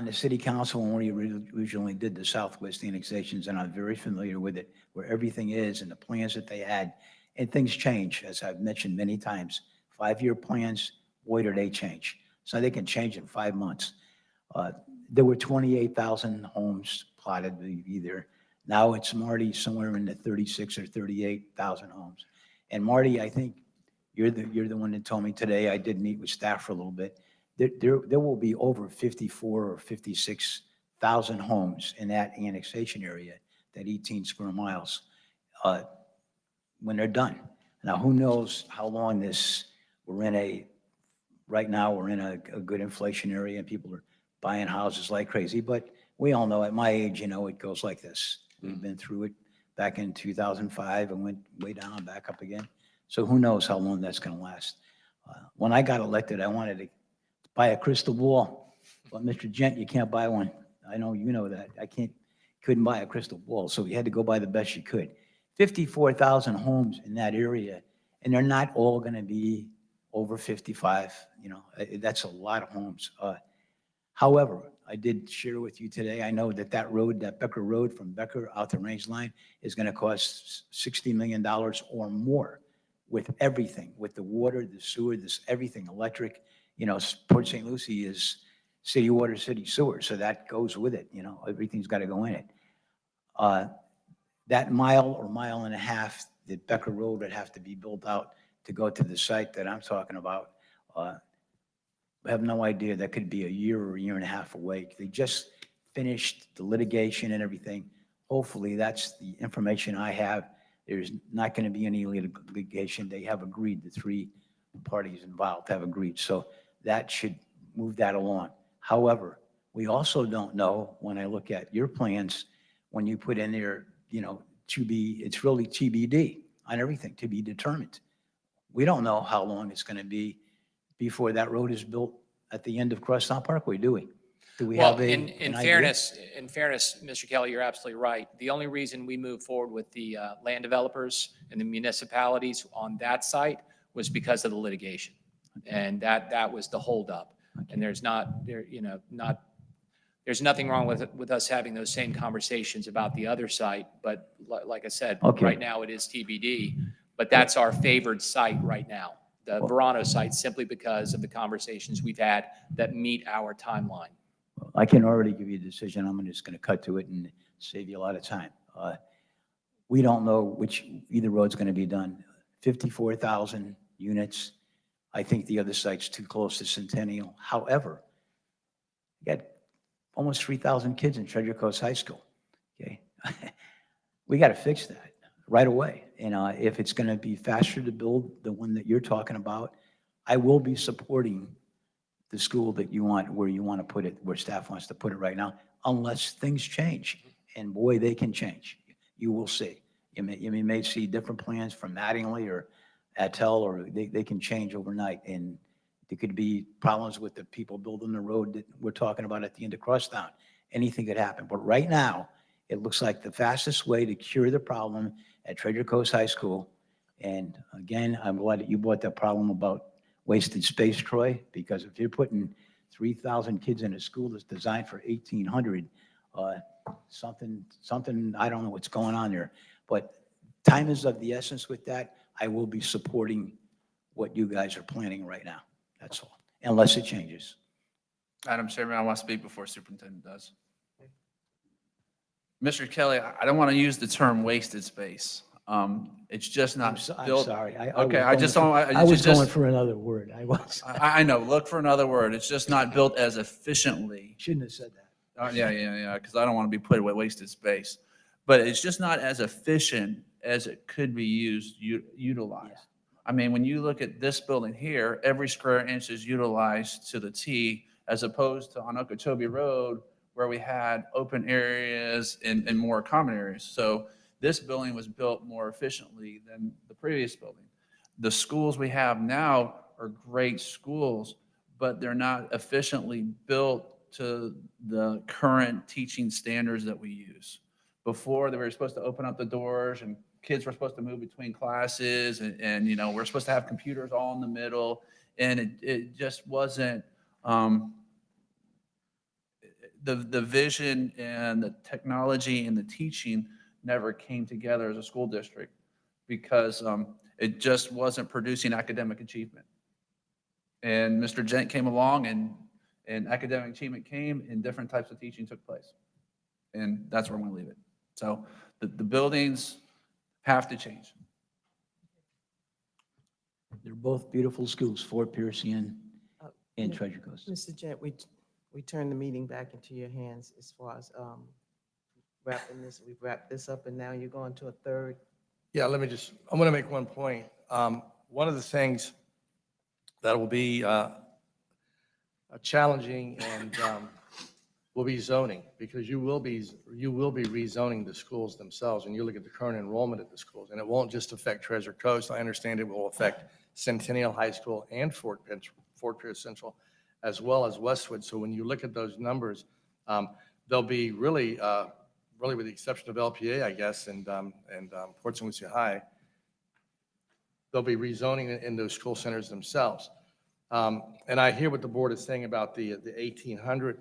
the city council, when we originally did the Southwest annexations, and I'm very familiar with it, where everything is and the plans that they had, and things change, as I've mentioned many times. 5-year plans, boy, do they change. So they can change in 5 months. There were 28,000 homes plotted to be there. Now it's, Marty, somewhere in the 36 or 38,000 homes. And Marty, I think you're the one that told me today, I did meet with staff for a little bit, there will be over 54 or 56,000 homes in that annexation area, that 18 square miles, when they're done. Now, who knows how long right now we're in a good inflation area and people are buying houses like crazy, but we all know at my age, it goes like this. We've been through it back in 2005 and went way down, back up again. So who knows how long that's going to last. When I got elected, I wanted to buy a crystal ball, but Mr. Gent, you can't buy one. I know you know that. Couldn't buy a crystal ball, so you had to go buy the best you could. 54,000 homes in that area, and they're not all going to be over 55. That's a lot of homes. However, I did share with you today, I know that road, that Becker Road from Becker out to Range Line is going to cost $60 million or more, with everything, with the water, the sewer, everything, electric. Port St. Lucie is city water, city sewer, so that goes with it. Everything's got to go in it. That mile or mile and a half that Becker Road would have to be built out to go to the site that I'm talking about. I have no idea. That could be a year or a year and a half away. They just finished the litigation and everything. Hopefully, that's the information I have. There's not going to be any litigation. They have agreed, the 3 parties involved have agreed. So that should move that along. However, we also don't know, when I look at your plans, when you put in there, it's really TBD on everything, to be determined. We don't know how long it's going to be before that road is built at the end of Crosstown Parkway, do we? Do we have in an idea? fairness, Mr. Kelly, you're absolutely right. The only reason we moved forward with the land developers and the municipalities on that site was because of the litigation. And that was the holdup. And there's there's nothing wrong with us having those same conversations about the other site, but like I said, Okay. right now it is TBD, but that's our favored site right now, the Verano site, simply because of the conversations we've had that meet our timeline. I can already give you a decision. I'm just going to cut to it and save you a lot of time. We don't know which either road's going to be done. 54,000 units. I think the other site's too close to Centennial. However, you got almost 3,000 kids in Treasure Coast High School. Okay, we got to fix that right away. And if it's going to be faster to build the one that you're talking about, I will be supporting the school that you want, where you want to put it, where staff wants to put it right now, unless things change. And boy, they can change. You will see. You may see different plans from Mattingly or Attel, or they can change overnight. And there could be problems with the people building the road that we're talking about at the end of Crosstown. Anything could happen. But right now, it looks like the fastest way to cure the problem at Treasure Coast High School. And again, I'm glad that you brought that problem about wasted space, Troy, because if you're putting 3,000 kids in a school that's designed for 1,800, something, I don't know what's going on there. But time is of the essence with that. I will be supporting what you guys are planning right now. That's all, unless it changes. Madam Chairman, I want to speak before Superintendent does. Mr. Kelly, I don't want to use the term wasted space. It's just not I'm built. sorry. Okay, I just don't. I was going for another word. I was. I know, look for another word. It's just not built as efficiently. Shouldn't have said that. Yeah, because I don't want to be put with wasted space. But it's just not as efficient as it could be utilized. Yeah. I mean, when you look at this building here, every square inch is utilized to the T, as opposed to on Okeechobee Road, where we had open areas and more common areas. So this building was built more efficiently than the previous building. The schools we have now are great schools, but they're not efficiently built to the current teaching standards that we use. Before, they were supposed to open up the doors and kids were supposed to move between classes and we're supposed to have computers all in the middle. And it just wasn't, the vision and the technology and the teaching never came together as a school district because it just wasn't producing academic achievement. And Mr. Gent came along and academic achievement came and different types of teaching took place. And that's where I'm going to leave it. So the buildings have to change. They're both beautiful schools, Fort Pierce and Mi- Treasure Coast. Mr. Gent, we turn the meeting back into your hands as far as we've wrapped this up, and now you're going to a third. Yeah, I'm going to make one point. One of the things that will be challenging and will be zoning, because you will be rezoning the schools themselves, and you look at the current enrollment at the schools, and it won't just affect Treasure Coast. I understand it will affect Centennial High School and Fort Pierce Central, as well as Westwood. So when you look at those numbers, they'll be really with the exception of LPA, I guess, and Port St. Lucie High, they'll be rezoning in those school centers themselves. And I hear what the board is saying about the 1,800.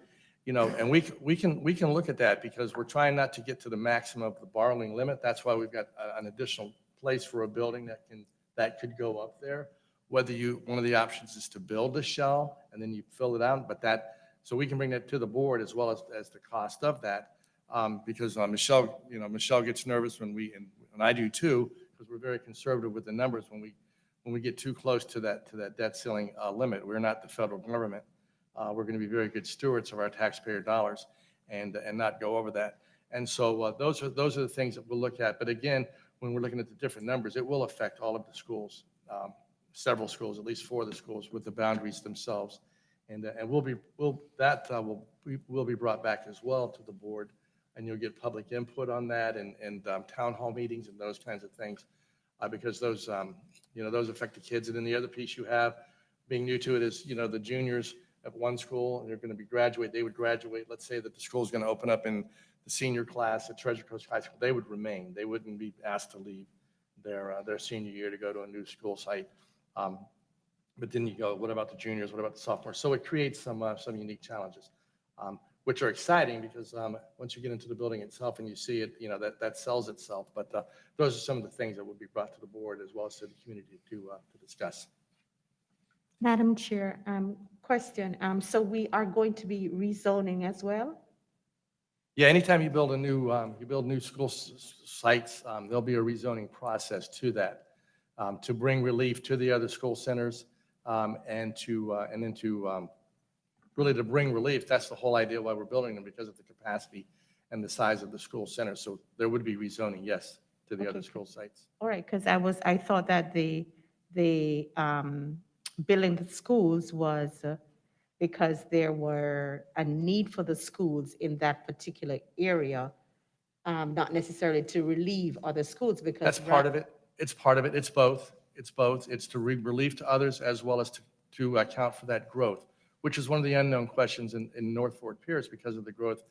And we can look at that because we're trying not to get to the maximum of the borrowing limit. That's why we've got an additional place for a building that could go up there. One of the options is to build a shell and then you fill it out, so we can bring that to the board as well as the cost of that. Because Michelle gets nervous and I do too, because we're very conservative with the numbers when we get too close to that debt ceiling limit. We're not the federal government. We're going to be very good stewards of our taxpayer dollars and not go over that. And so those are the things that we'll look at. But again, when we're looking at the different numbers, it will affect all of the schools, several schools, at least 4 of the schools with the boundaries themselves. And will be brought back as well to the board, and you'll get public input on that and town hall meetings and those kinds of things, because those affect the kids. And then the other piece you have, being new to it, is the juniors at one school, and they're going to be they would graduate. Let's say that the school is going to open up in the senior class at Treasure Coast High School. They would remain. They wouldn't be asked to leave their senior year to go to a new school site. But then you go, what about the juniors? What about the sophomores? So it creates some unique challenges, which are exciting because once you get into the building itself and you see it, that sells itself. But those are some of the things that would be brought to the board as well as to the community to discuss. Madam Chair, question. So we are going to be rezoning as well? Yeah, anytime you build new school sites, there'll be a rezoning process to that, to bring relief to the other school centers, and then to really to bring relief. That's the whole idea why we're building them, because of the capacity and the size of the school center. So there would be rezoning, yes, to the other school sites. All right, because I thought that the building the schools was because there were a need for the schools in that particular area, not necessarily to relieve other schools because. That's part of it. It's part of it. It's both. It's both. It's to relief to others as well as to account for that growth, which is one of the unknown questions in North Fort Pierce because of the growth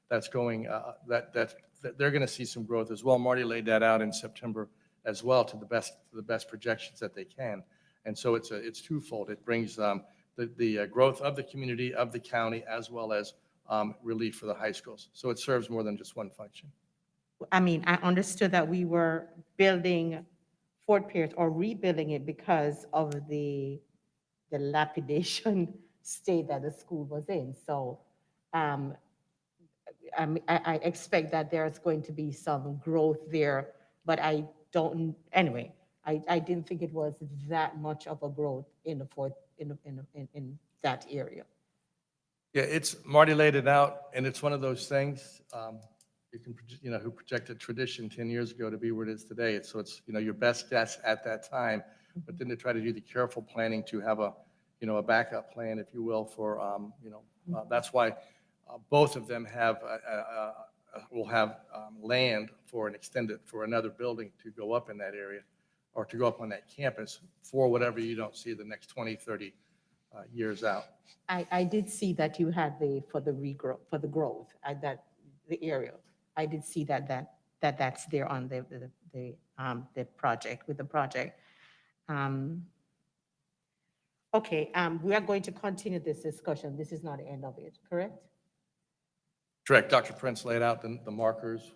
that's going, that they're going to see some growth as well. Marty laid that out in September as well to the best projections that they can. And so it's twofold. It brings the growth of the community, of the county, as well as relief for the high schools. So it serves more than just one function. I mean, I understood that we were building Fort Pierce or rebuilding it because of the dilapidation state that the school was in. So I expect that there's going to be some growth there, but I don't, anyway, I didn't think it was that much of a growth in that area. Yeah, Marty laid it out, and it's one of those things, who projected tradition 10 years ago to be where it is today. So it's, your best guess at that time, but then to try to do the careful planning to have a backup plan, if you will, for, that's why both of them will have land for another building to go up in that area or to go up on that campus for whatever you don't see the next 20, 30 years out. I did see that you had the growth at the area. I did see that's there on the project, with the project. Okay, we are going to continue this discussion. This is not the end of it, correct? Correct. Dr. Prince laid out the markers,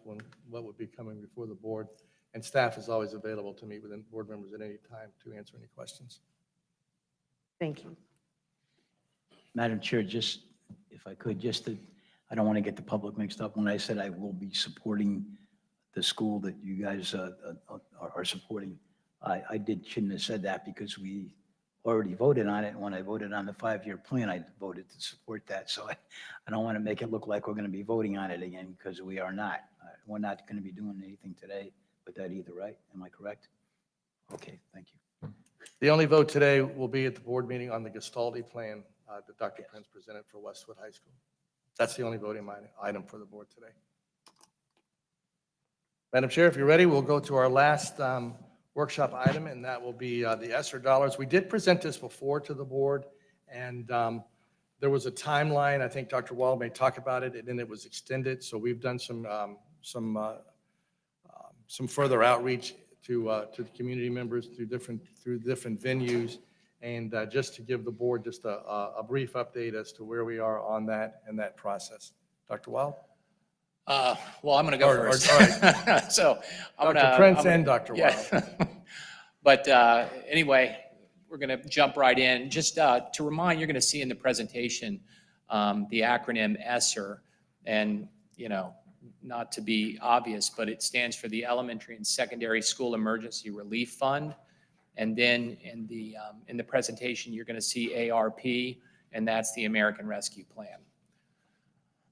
what would be coming before the board, and staff is always available to meet with board members at any time to answer any questions. Thank you. Madam Chair, just, if I could, I don't want to get the public mixed up. When I said I will be supporting the school that you guys are supporting, I shouldn't have said that because we already voted on it. And when I voted on the 5-year plan, I voted to support that. So I don't want to make it look like we're going to be voting on it again, because we are not. We're not going to be doing anything today with that either, right? Am I correct? Okay, thank you. The only vote today will be at the board meeting on the Castaldi plan that Dr. Prince presented for Westwood High School. That's the only voting item for the board today. Madam Chair, if you're ready, we'll go to our last workshop item, and that will be the ESSER dollars. We did present this before to the board, and there was a timeline. I think Dr. Wall may talk about it, and then it was extended. So we've done some further outreach to the community members through different venues, and just to give the board just a brief update as to where we are on that and that process. Dr. Wild? Well, I'm going to go first. All right. So Dr. Prince and Dr. Wild. Yeah. But anyway, we're going to jump right in. Just to remind, you're going to see in the presentation the acronym ESSER, and not to be obvious, but it stands for the Elementary and Secondary School Emergency Relief Fund. And then in the presentation, you're going to see ARP, and that's the American Rescue Plan.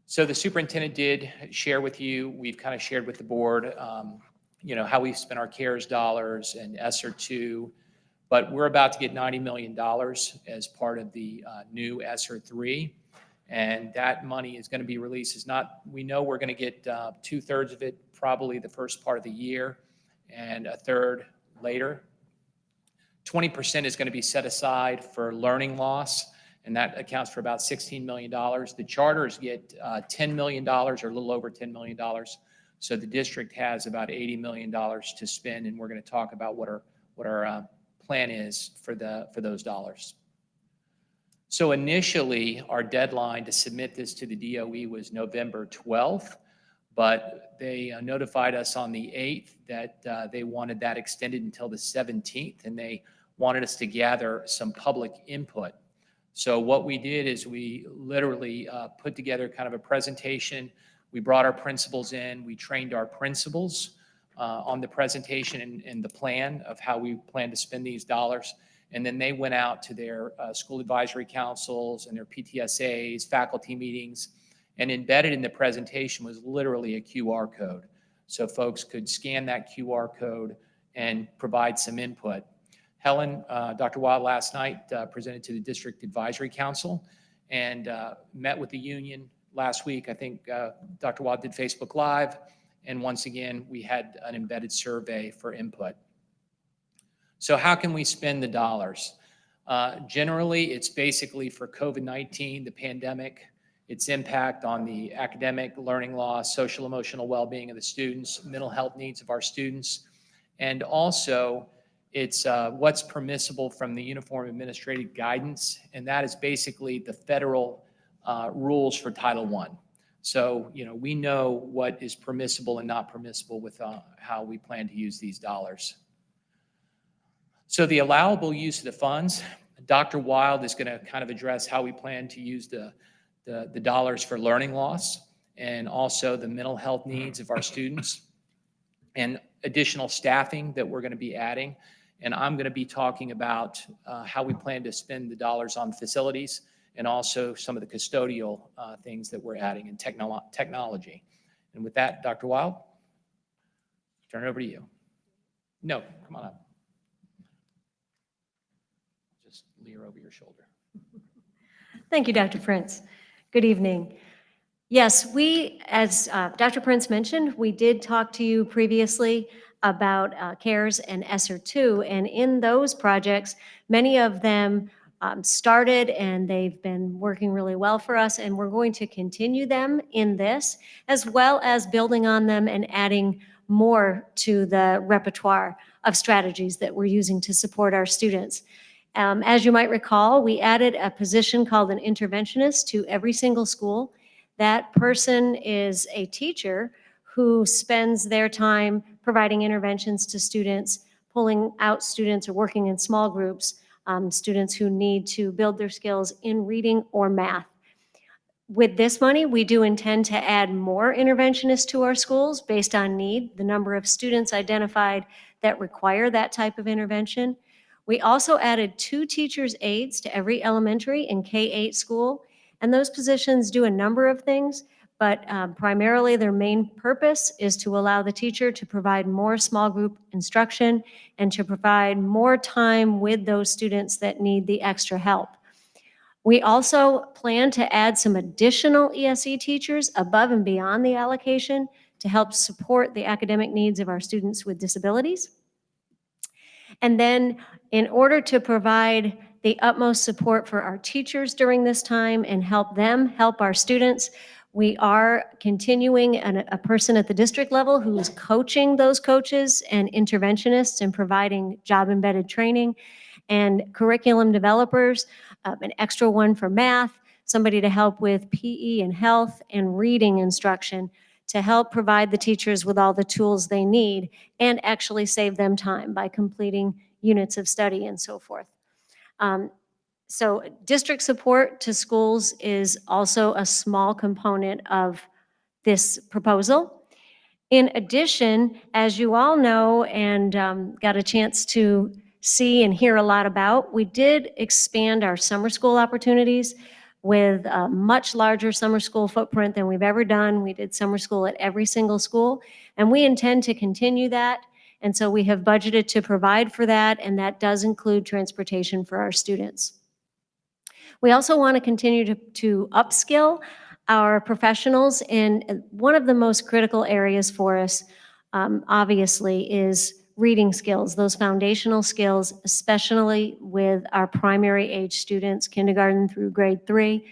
So the superintendent did share with you, we've kind of shared with the board, how we've spent our CARES dollars and ESSER 2, but we're about to get $90 million as part of the new ESSER 3. And that money is going to be released. We know we're going to get 2/3 of it probably the first part of the year and 1/3 later. 20% is going to be set aside for learning loss, and that accounts for about $16 million. The charters get $10 million or a little over $10 million. So the district has about $80 million to spend, and we're going to talk about what our plan is for those dollars. So initially, our deadline to submit this to the DOE was November 12th, but they notified us on the 8th that they wanted that extended until the 17th, and they wanted us to gather some public input. So what we did is we literally put together kind of a presentation. We brought our principals in. We trained our principals on the presentation and the plan of how we plan to spend these dollars. And then they went out to their school advisory councils and their PTSAs, faculty meetings, and embedded in the presentation was literally a QR code. So folks could scan that QR code and provide some input. Helen, Dr. Wild last night presented to the District Advisory Council and met with the union last week. I think Dr. Wild did Facebook Live. And once again, we had an embedded survey for input. So how can we spend the dollars? Generally, it's basically for COVID-19, the pandemic, its impact on the academic, learning loss, social emotional well-being of the students, mental health needs of our students, and also it's what's permissible from the Uniform Administrative Guidance, and that is basically the federal rules for Title I. So, we know what is permissible and not permissible with how we plan to use these dollars. So the allowable use of the funds, Dr. Wild is going to kind of address how we plan to use the dollars for learning loss and also the mental health needs of our students and additional staffing that we're going to be adding. And I'm going to be talking about how we plan to spend the dollars on facilities and also some of the custodial things that we're adding in technology. And with that, Dr. Wild, turn it over to you. No, come on up. Just leer over your shoulder. Thank you, Dr. Prince. Good evening. Yes, we, as Dr. Prince mentioned, we did talk to you previously about CARES and ESSER 2, and in those projects, many of them started and they've been working really well for us, and we're going to continue them in this, as well as building on them and adding more to the repertoire of strategies that we're using to support our students. As you might recall, we added a position called an interventionist to every single school. That person is a teacher who spends their time providing interventions to students, pulling out students or working in small groups, students who need to build their skills in reading or math. With this money, we do intend to add more interventionists to our schools based on need, the number of students identified that require that type of intervention. We also added 2 teachers' aides to every elementary and K-8 school, and those positions do a number of things, but primarily their main purpose is to allow the teacher to provide more small group instruction and to provide more time with those students that need the extra help. We also plan to add some additional ESE teachers above and beyond the allocation to help support the academic needs of our students with disabilities. And then in order to provide the utmost support for our teachers during this time and help them help our students, we are continuing a person at the district level who is coaching those coaches and interventionists and providing job-embedded training and curriculum developers, an extra one for math, somebody to help with PE and health and reading instruction to help provide the teachers with all the tools they need and actually save them time by completing units of study and so forth. So district support to schools is also a small component of this proposal. In addition, as you all know and got a chance to see and hear a lot about, we did expand our summer school opportunities with a much larger summer school footprint than we've ever done. We did summer school at every single school, and we intend to continue that. And so we have budgeted to provide for that, and that does include transportation for our students. We also want to continue to upskill our professionals, and one of the most critical areas for us, obviously, is reading skills, those foundational skills, especially with our primary age students, kindergarten through grade 3.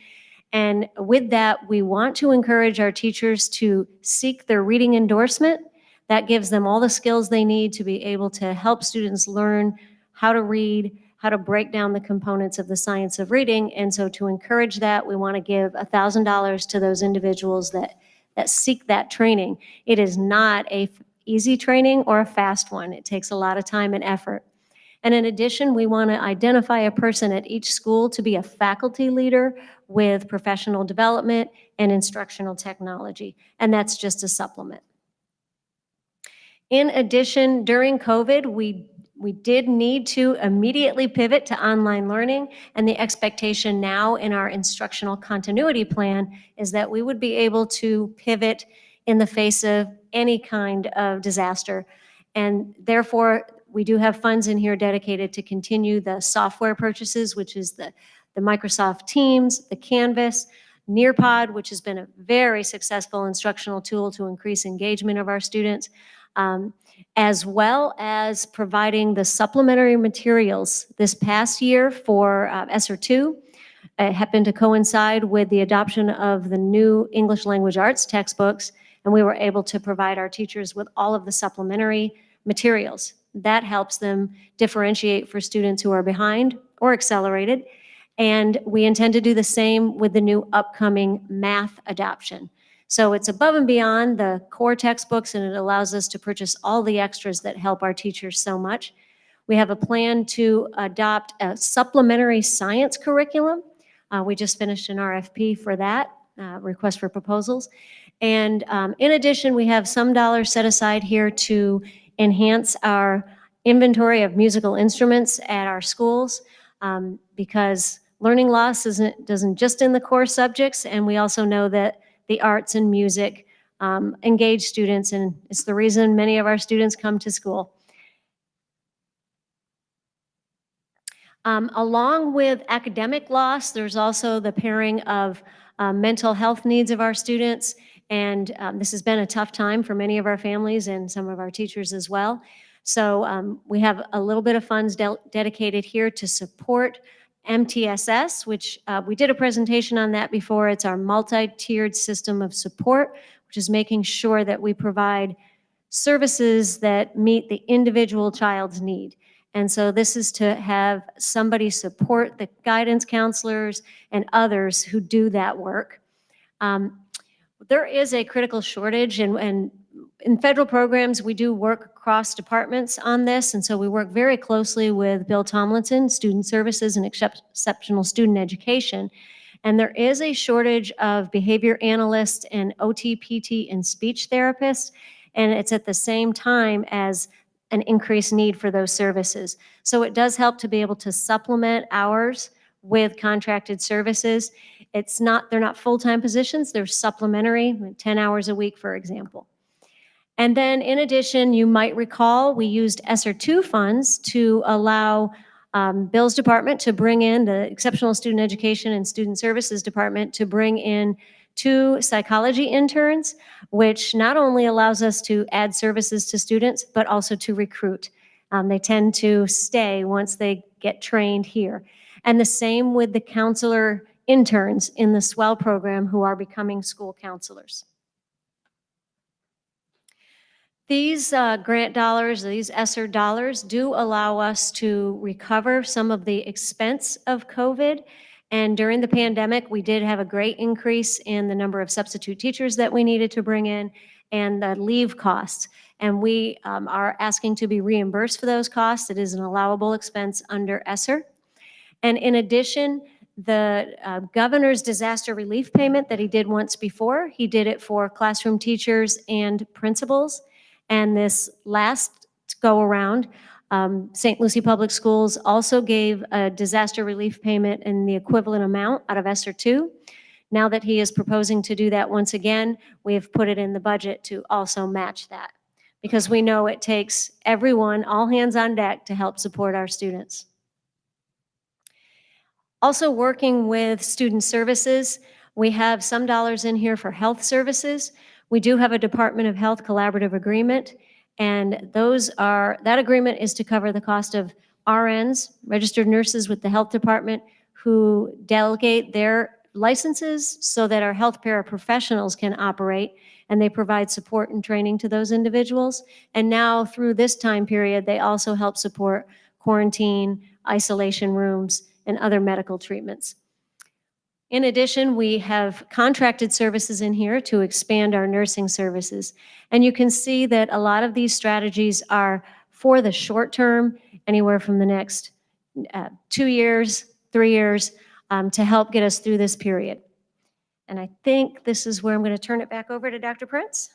And with that, we want to encourage our teachers to seek their reading endorsement. That gives them all the skills they need to be able to help students learn how to read, how to break down the components of the science of reading. And so to encourage that, we want to give $1,000 to those individuals that seek that training. It is not a easy training or a fast one. It takes a lot of time and effort. And in addition, we want to identify a person at each school to be a faculty leader with professional development and instructional technology. And that's just a supplement. In addition, during COVID, we did need to immediately pivot to online learning, and the expectation now in our instructional continuity plan is that we would be able to pivot in the face of any kind of disaster. And therefore, we do have funds in here dedicated to continue the software purchases, which is the Microsoft Teams, the Canvas, Nearpod, which has been a very successful instructional tool to increase engagement of our students, as well as providing the supplementary materials this past year for ESSER 2. It happened to coincide with the adoption of the new English language arts textbooks, and we were able to provide our teachers with all of the supplementary materials. That helps them differentiate for students who are behind or accelerated. And we intend to do the same with the new upcoming math adoption. So it's above and beyond the core textbooks, and it allows us to purchase all the extras that help our teachers so much. We have a plan to adopt a supplementary science curriculum. We just finished an RFP for that, request for proposals. And in addition, we have some dollars set aside here to enhance our inventory of musical instruments at our schools, because learning loss doesn't just in the core subjects, and we also know that the arts and music engage students, and it's the reason many of our students come to school. Along with academic loss, there's also the pairing of mental health needs of our students, and this has been a tough time for many of our families and some of our teachers as well. So we have a little bit of funds dedicated here to support MTSS, which we did a presentation on that before. It's our multi-tiered system of support, which is making sure that we provide services that meet the individual child's need. And so this is to have somebody support the guidance counselors and others who do that work. There is a critical shortage, and in federal programs, we do work across departments on this, and so we work very closely with Bill Tomlinson, Student Services and Exceptional Student Education, and there is a shortage of behavior analysts and OT, PT, and speech therapists, and it's at the same time as an increased need for those services. So it does help to be able to supplement hours with contracted services. They're not full-time positions, they're supplementary, 10 hours a week, for example. And then in addition, you might recall, we used ESSER 2 funds to allow Bill's department to bring in, the Exceptional Student Education and Student Services Department, to bring in 2 psychology interns, which not only allows us to add services to students, but also to recruit. They tend to stay once they get trained here. And the same with the counselor interns in the SWELL program who are becoming school counselors. These grant dollars, these ESSER dollars, do allow us to recover some of the expense of COVID. And during the pandemic, we did have a great increase in the number of substitute teachers that we needed to bring in and the leave costs. And we are asking to be reimbursed for those costs. It is an allowable expense under ESSER. And in addition, the governor's disaster relief payment that he did once before, he did it for classroom teachers and principals. And this last go around, St. Lucie Public Schools also gave a disaster relief payment in the equivalent amount out of ESSER 2. Now that he is proposing to do that once again, we have put it in the budget to also match that, because we know it takes everyone, all hands on deck, to help support our students. Also working with student services, we have some dollars in here for health services. We do have a Department of Health collaborative agreement, and that agreement is to cover the cost of RNs, registered nurses with the health department, who delegate their licenses so that our health paraprofessionals can operate, and they provide support and training to those individuals. And now through this time period, they also help support quarantine, isolation rooms, and other medical treatments. In addition, we have contracted services in here to expand our nursing services. And you can see that a lot of these strategies are for the short term, anywhere from the next 2 years, 3 years, to help get us through this period. And I think this is where I'm going to turn it back over to Dr. Prince.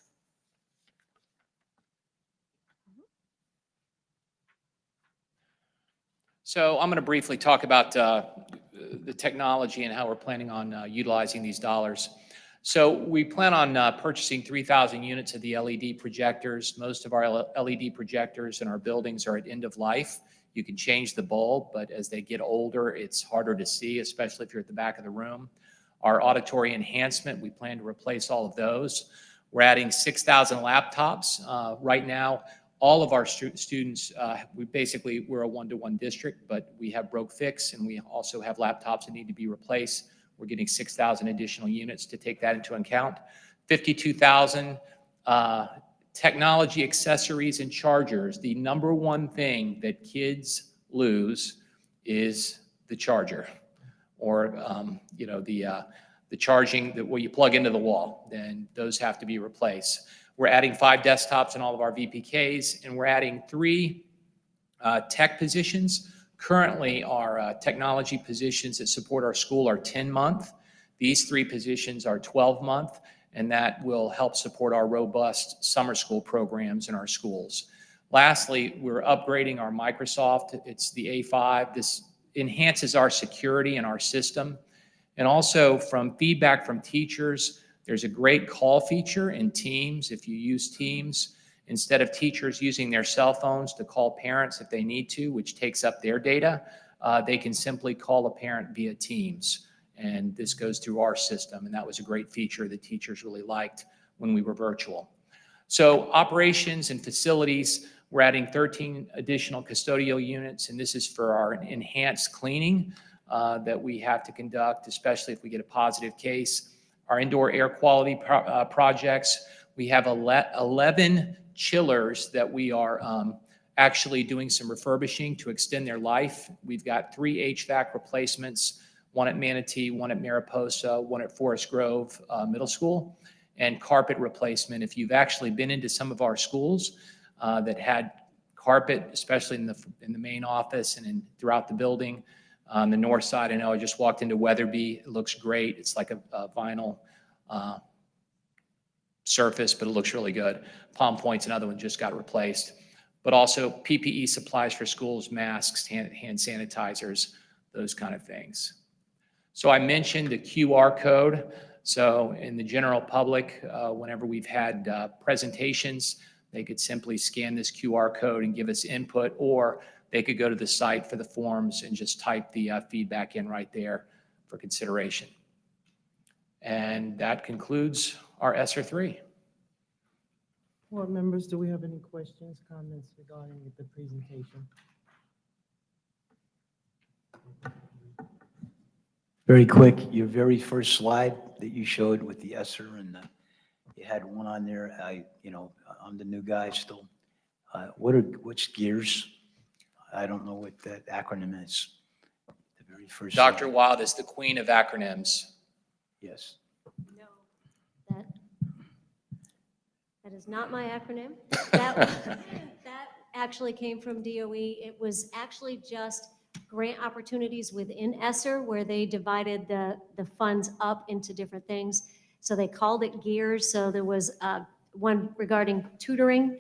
So I'm going to briefly talk about the technology and how we're planning on utilizing these dollars. So we plan on purchasing 3,000 units of the LED projectors. Most of our LED projectors in our buildings are at end of life. You can change the bulb, but as they get older, it's harder to see, especially if you're at the back of the room. Our auditory enhancement, we plan to replace all of those. We're adding 6,000 laptops. Right now, all of our students, we're a one-to-one district, but we have broke fix, and we also have laptops that need to be replaced. We're getting 6,000 additional units to take that into account. 52,000 technology accessories and chargers. The number one thing that kids lose is the charger, or the charging that where you plug into the wall. Then those have to be replaced. We're adding 5 desktops in all of our VPKs, and we're adding 3 tech positions. Currently, our technology positions that support our school are 10-month. These 3 positions are 12-month, and that will help support our robust summer school programs in our schools. Lastly, we're upgrading our Microsoft. It's the A5. This enhances our security in our system. And also, from feedback from teachers, there's a great call feature in Teams. If you use Teams, instead of teachers using their cell phones to call parents if they need to, which takes up their data, they can simply call a parent via Teams. And this goes through our system. And that was a great feature that teachers really liked when we were virtual. So operations and facilities, we're adding 13 additional custodial units. And this is for our enhanced cleaning that we have to conduct, especially if we get a positive case. Our indoor air quality projects, we have 11 chillers that we are actually doing some refurbishing to extend their life. We've got 3 HVAC replacements, 1 at Manatee, 1 at Mariposa, 1 at Forest Grove Middle School, and carpet replacement. If you've actually been into some of our schools that had carpet, especially in the main office and throughout the building, on the north side, I know I just walked into Weatherby. It looks great. It's like a vinyl surface, but it looks really good. Palm Point's another one just got replaced. But also PPE supplies for schools, masks, hand sanitizers, those kind of things. So I mentioned the QR code. So in the general public, whenever we've had presentations, they could simply scan this QR code and give us input, or they could go to the site for the forms and just type the feedback in right there for consideration. And that concludes our ESSER 3. Board members, do we have any questions, comments regarding the presentation? Very quick, your very first slide that you showed with the ESSER, and you had one on there. I'm the new guy still. What's GEARS? I don't know what that acronym is. The very first. Dr. slide. Wild is the queen of acronyms. Yes. No, that is not my acronym. That actually came from DOE. It was actually just grant opportunities within ESSER where they divided the funds up into different things. So they called it GEARS. So there was one regarding tutoring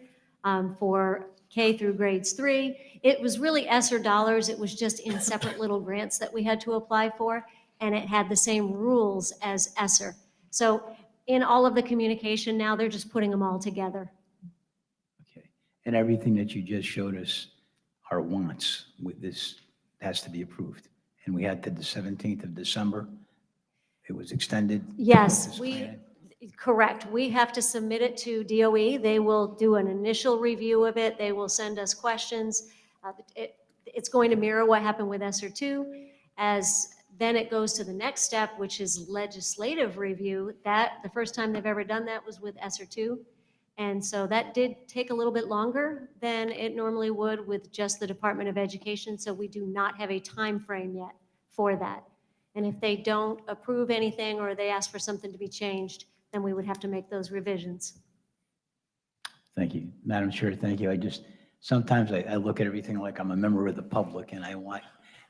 for K through grades 3. It was really ESSER dollars. It was just in separate little grants that we had to apply for, and it had the same rules as ESSER. So in all of the communication now, they're just putting them all together. Okay. And everything that you just showed us are wants with this has to be approved. And we had to the 17th of December. It was extended. Yes, This plan. correct. We have to submit it to DOE. They will do an initial review of it. They will send us questions. It's going to mirror what happened with ESSER 2. As then it goes to the next step, which is legislative review. That the first time they've ever done that was with ESSER 2. And so that did take a little bit longer than it normally would with just the Department of Education. So we do not have a time frame yet for that. And if they don't approve anything or they ask for something to be changed, then we would have to make those revisions. Thank you. Madam Chair, thank you. Sometimes I look at everything like I'm a member of the public, and I want,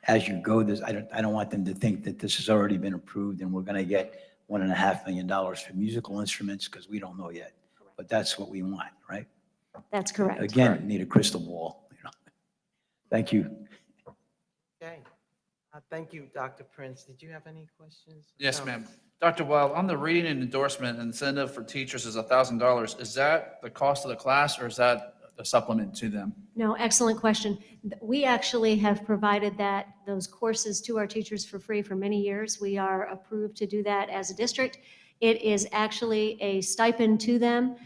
as you go, I don't want them to think that this has already been approved and we're going to get $1.5 million for musical instruments, because we don't know yet. But that's what we want, right? That's correct. Again, need a crystal ball. Thank you. Okay. Thank you, Dr. Prince. Did you have any questions? Yes, ma'am. Dr. Wild, on the reading and endorsement incentive for teachers is $1,000. Is that the cost of the class, or is that a supplement to them? No, excellent question. We actually have provided those courses to our teachers for free for many years. We are approved to do that as a district. It is actually a stipend to them.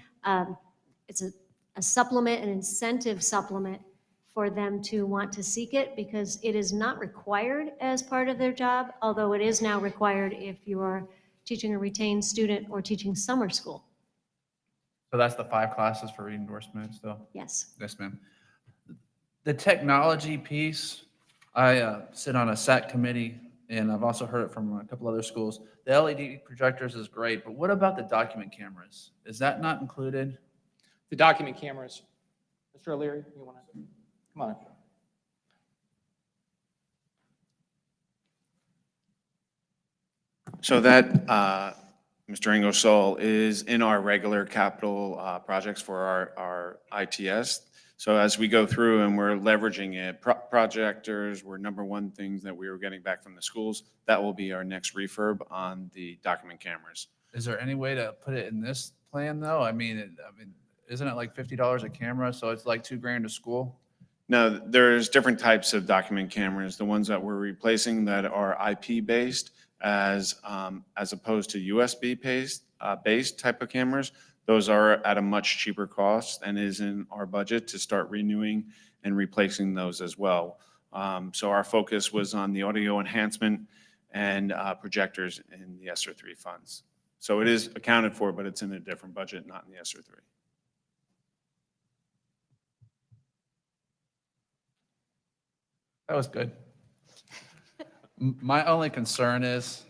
It's a supplement, an incentive supplement for them to want to seek it, because it is not required as part of their job, although it is now required if you are teaching a retained student or teaching summer school. So that's the 5 classes for endorsement still? Yes. Yes, ma'am. The technology piece, I sit on a SAT committee, and I've also heard it from a couple other schools. The LED projectors is great, but what about the document cameras? Is that not included? The document cameras. Mr. O'Leary, you want to, come on. So that, Mr. Ingersoll, is in our regular capital projects for our ITS. So as we go through and we're leveraging it, projectors were number one things that we were getting back from the schools. That will be our next refurb on the document cameras. Is there any way to put it in this plan, though? I mean, isn't it like $50 a camera, so it's like $2,000 a school? No, there's different types of document cameras. The ones that we're replacing that are IP-based, as opposed to USB-based type of cameras. Those are at a much cheaper cost and is in our budget to start renewing and replacing those as well. So our focus was on the audio enhancement and projectors in the ESSER 3 funds. So it is accounted for, but it's in a different budget, not in the ESSER 3. That was good. My only concern is,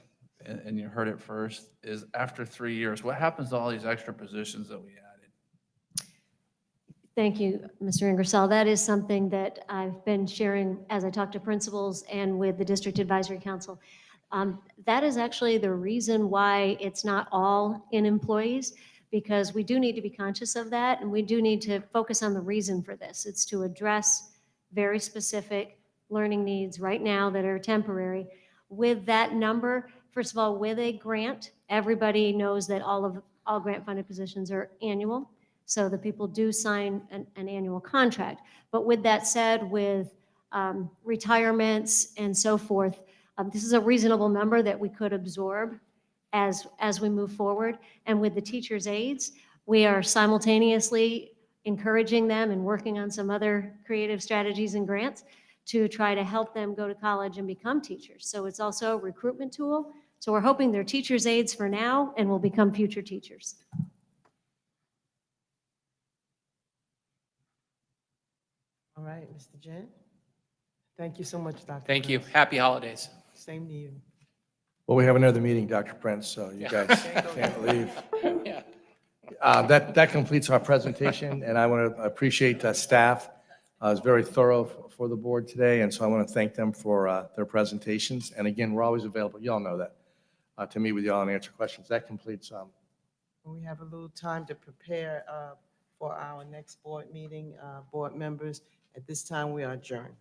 and you heard it first, is after 3 years, what happens to all these extra positions that we added? Thank you, Mr. Ingersoll. That is something that I've been sharing as I talk to principals and with the District Advisory Council. That is actually the reason why it's not all in employees, because we do need to be conscious of that, and we do need to focus on the reason for this. It's to address very specific learning needs right now that are temporary. With that number, first of all, with a grant, everybody knows that all grant-funded positions are annual, so the people do sign an annual contract. But with that said, with retirements and so forth, this is a reasonable number that we could absorb as we move forward. And with the teachers' aides, we are simultaneously encouraging them and working on some other creative strategies and grants to try to help them go to college and become teachers. So it's also a recruitment tool. So we're hoping they're teachers' aides for now and will become future teachers. All right, Mr. Jen. Thank you so much, Dr. Thank you. Prince. Happy holidays. Same to you. Well, we have another meeting, Dr. Prince, so you Yeah. guys can't leave. Yeah. That completes our presentation, and I want to appreciate staff. It was very thorough for the board today, and so I want to thank them for their presentations. And again, we're always available, you all know that, to meet with you all and answer questions. That completes. We have a little time to prepare for our next board meeting, board members. At this time, we are adjourned.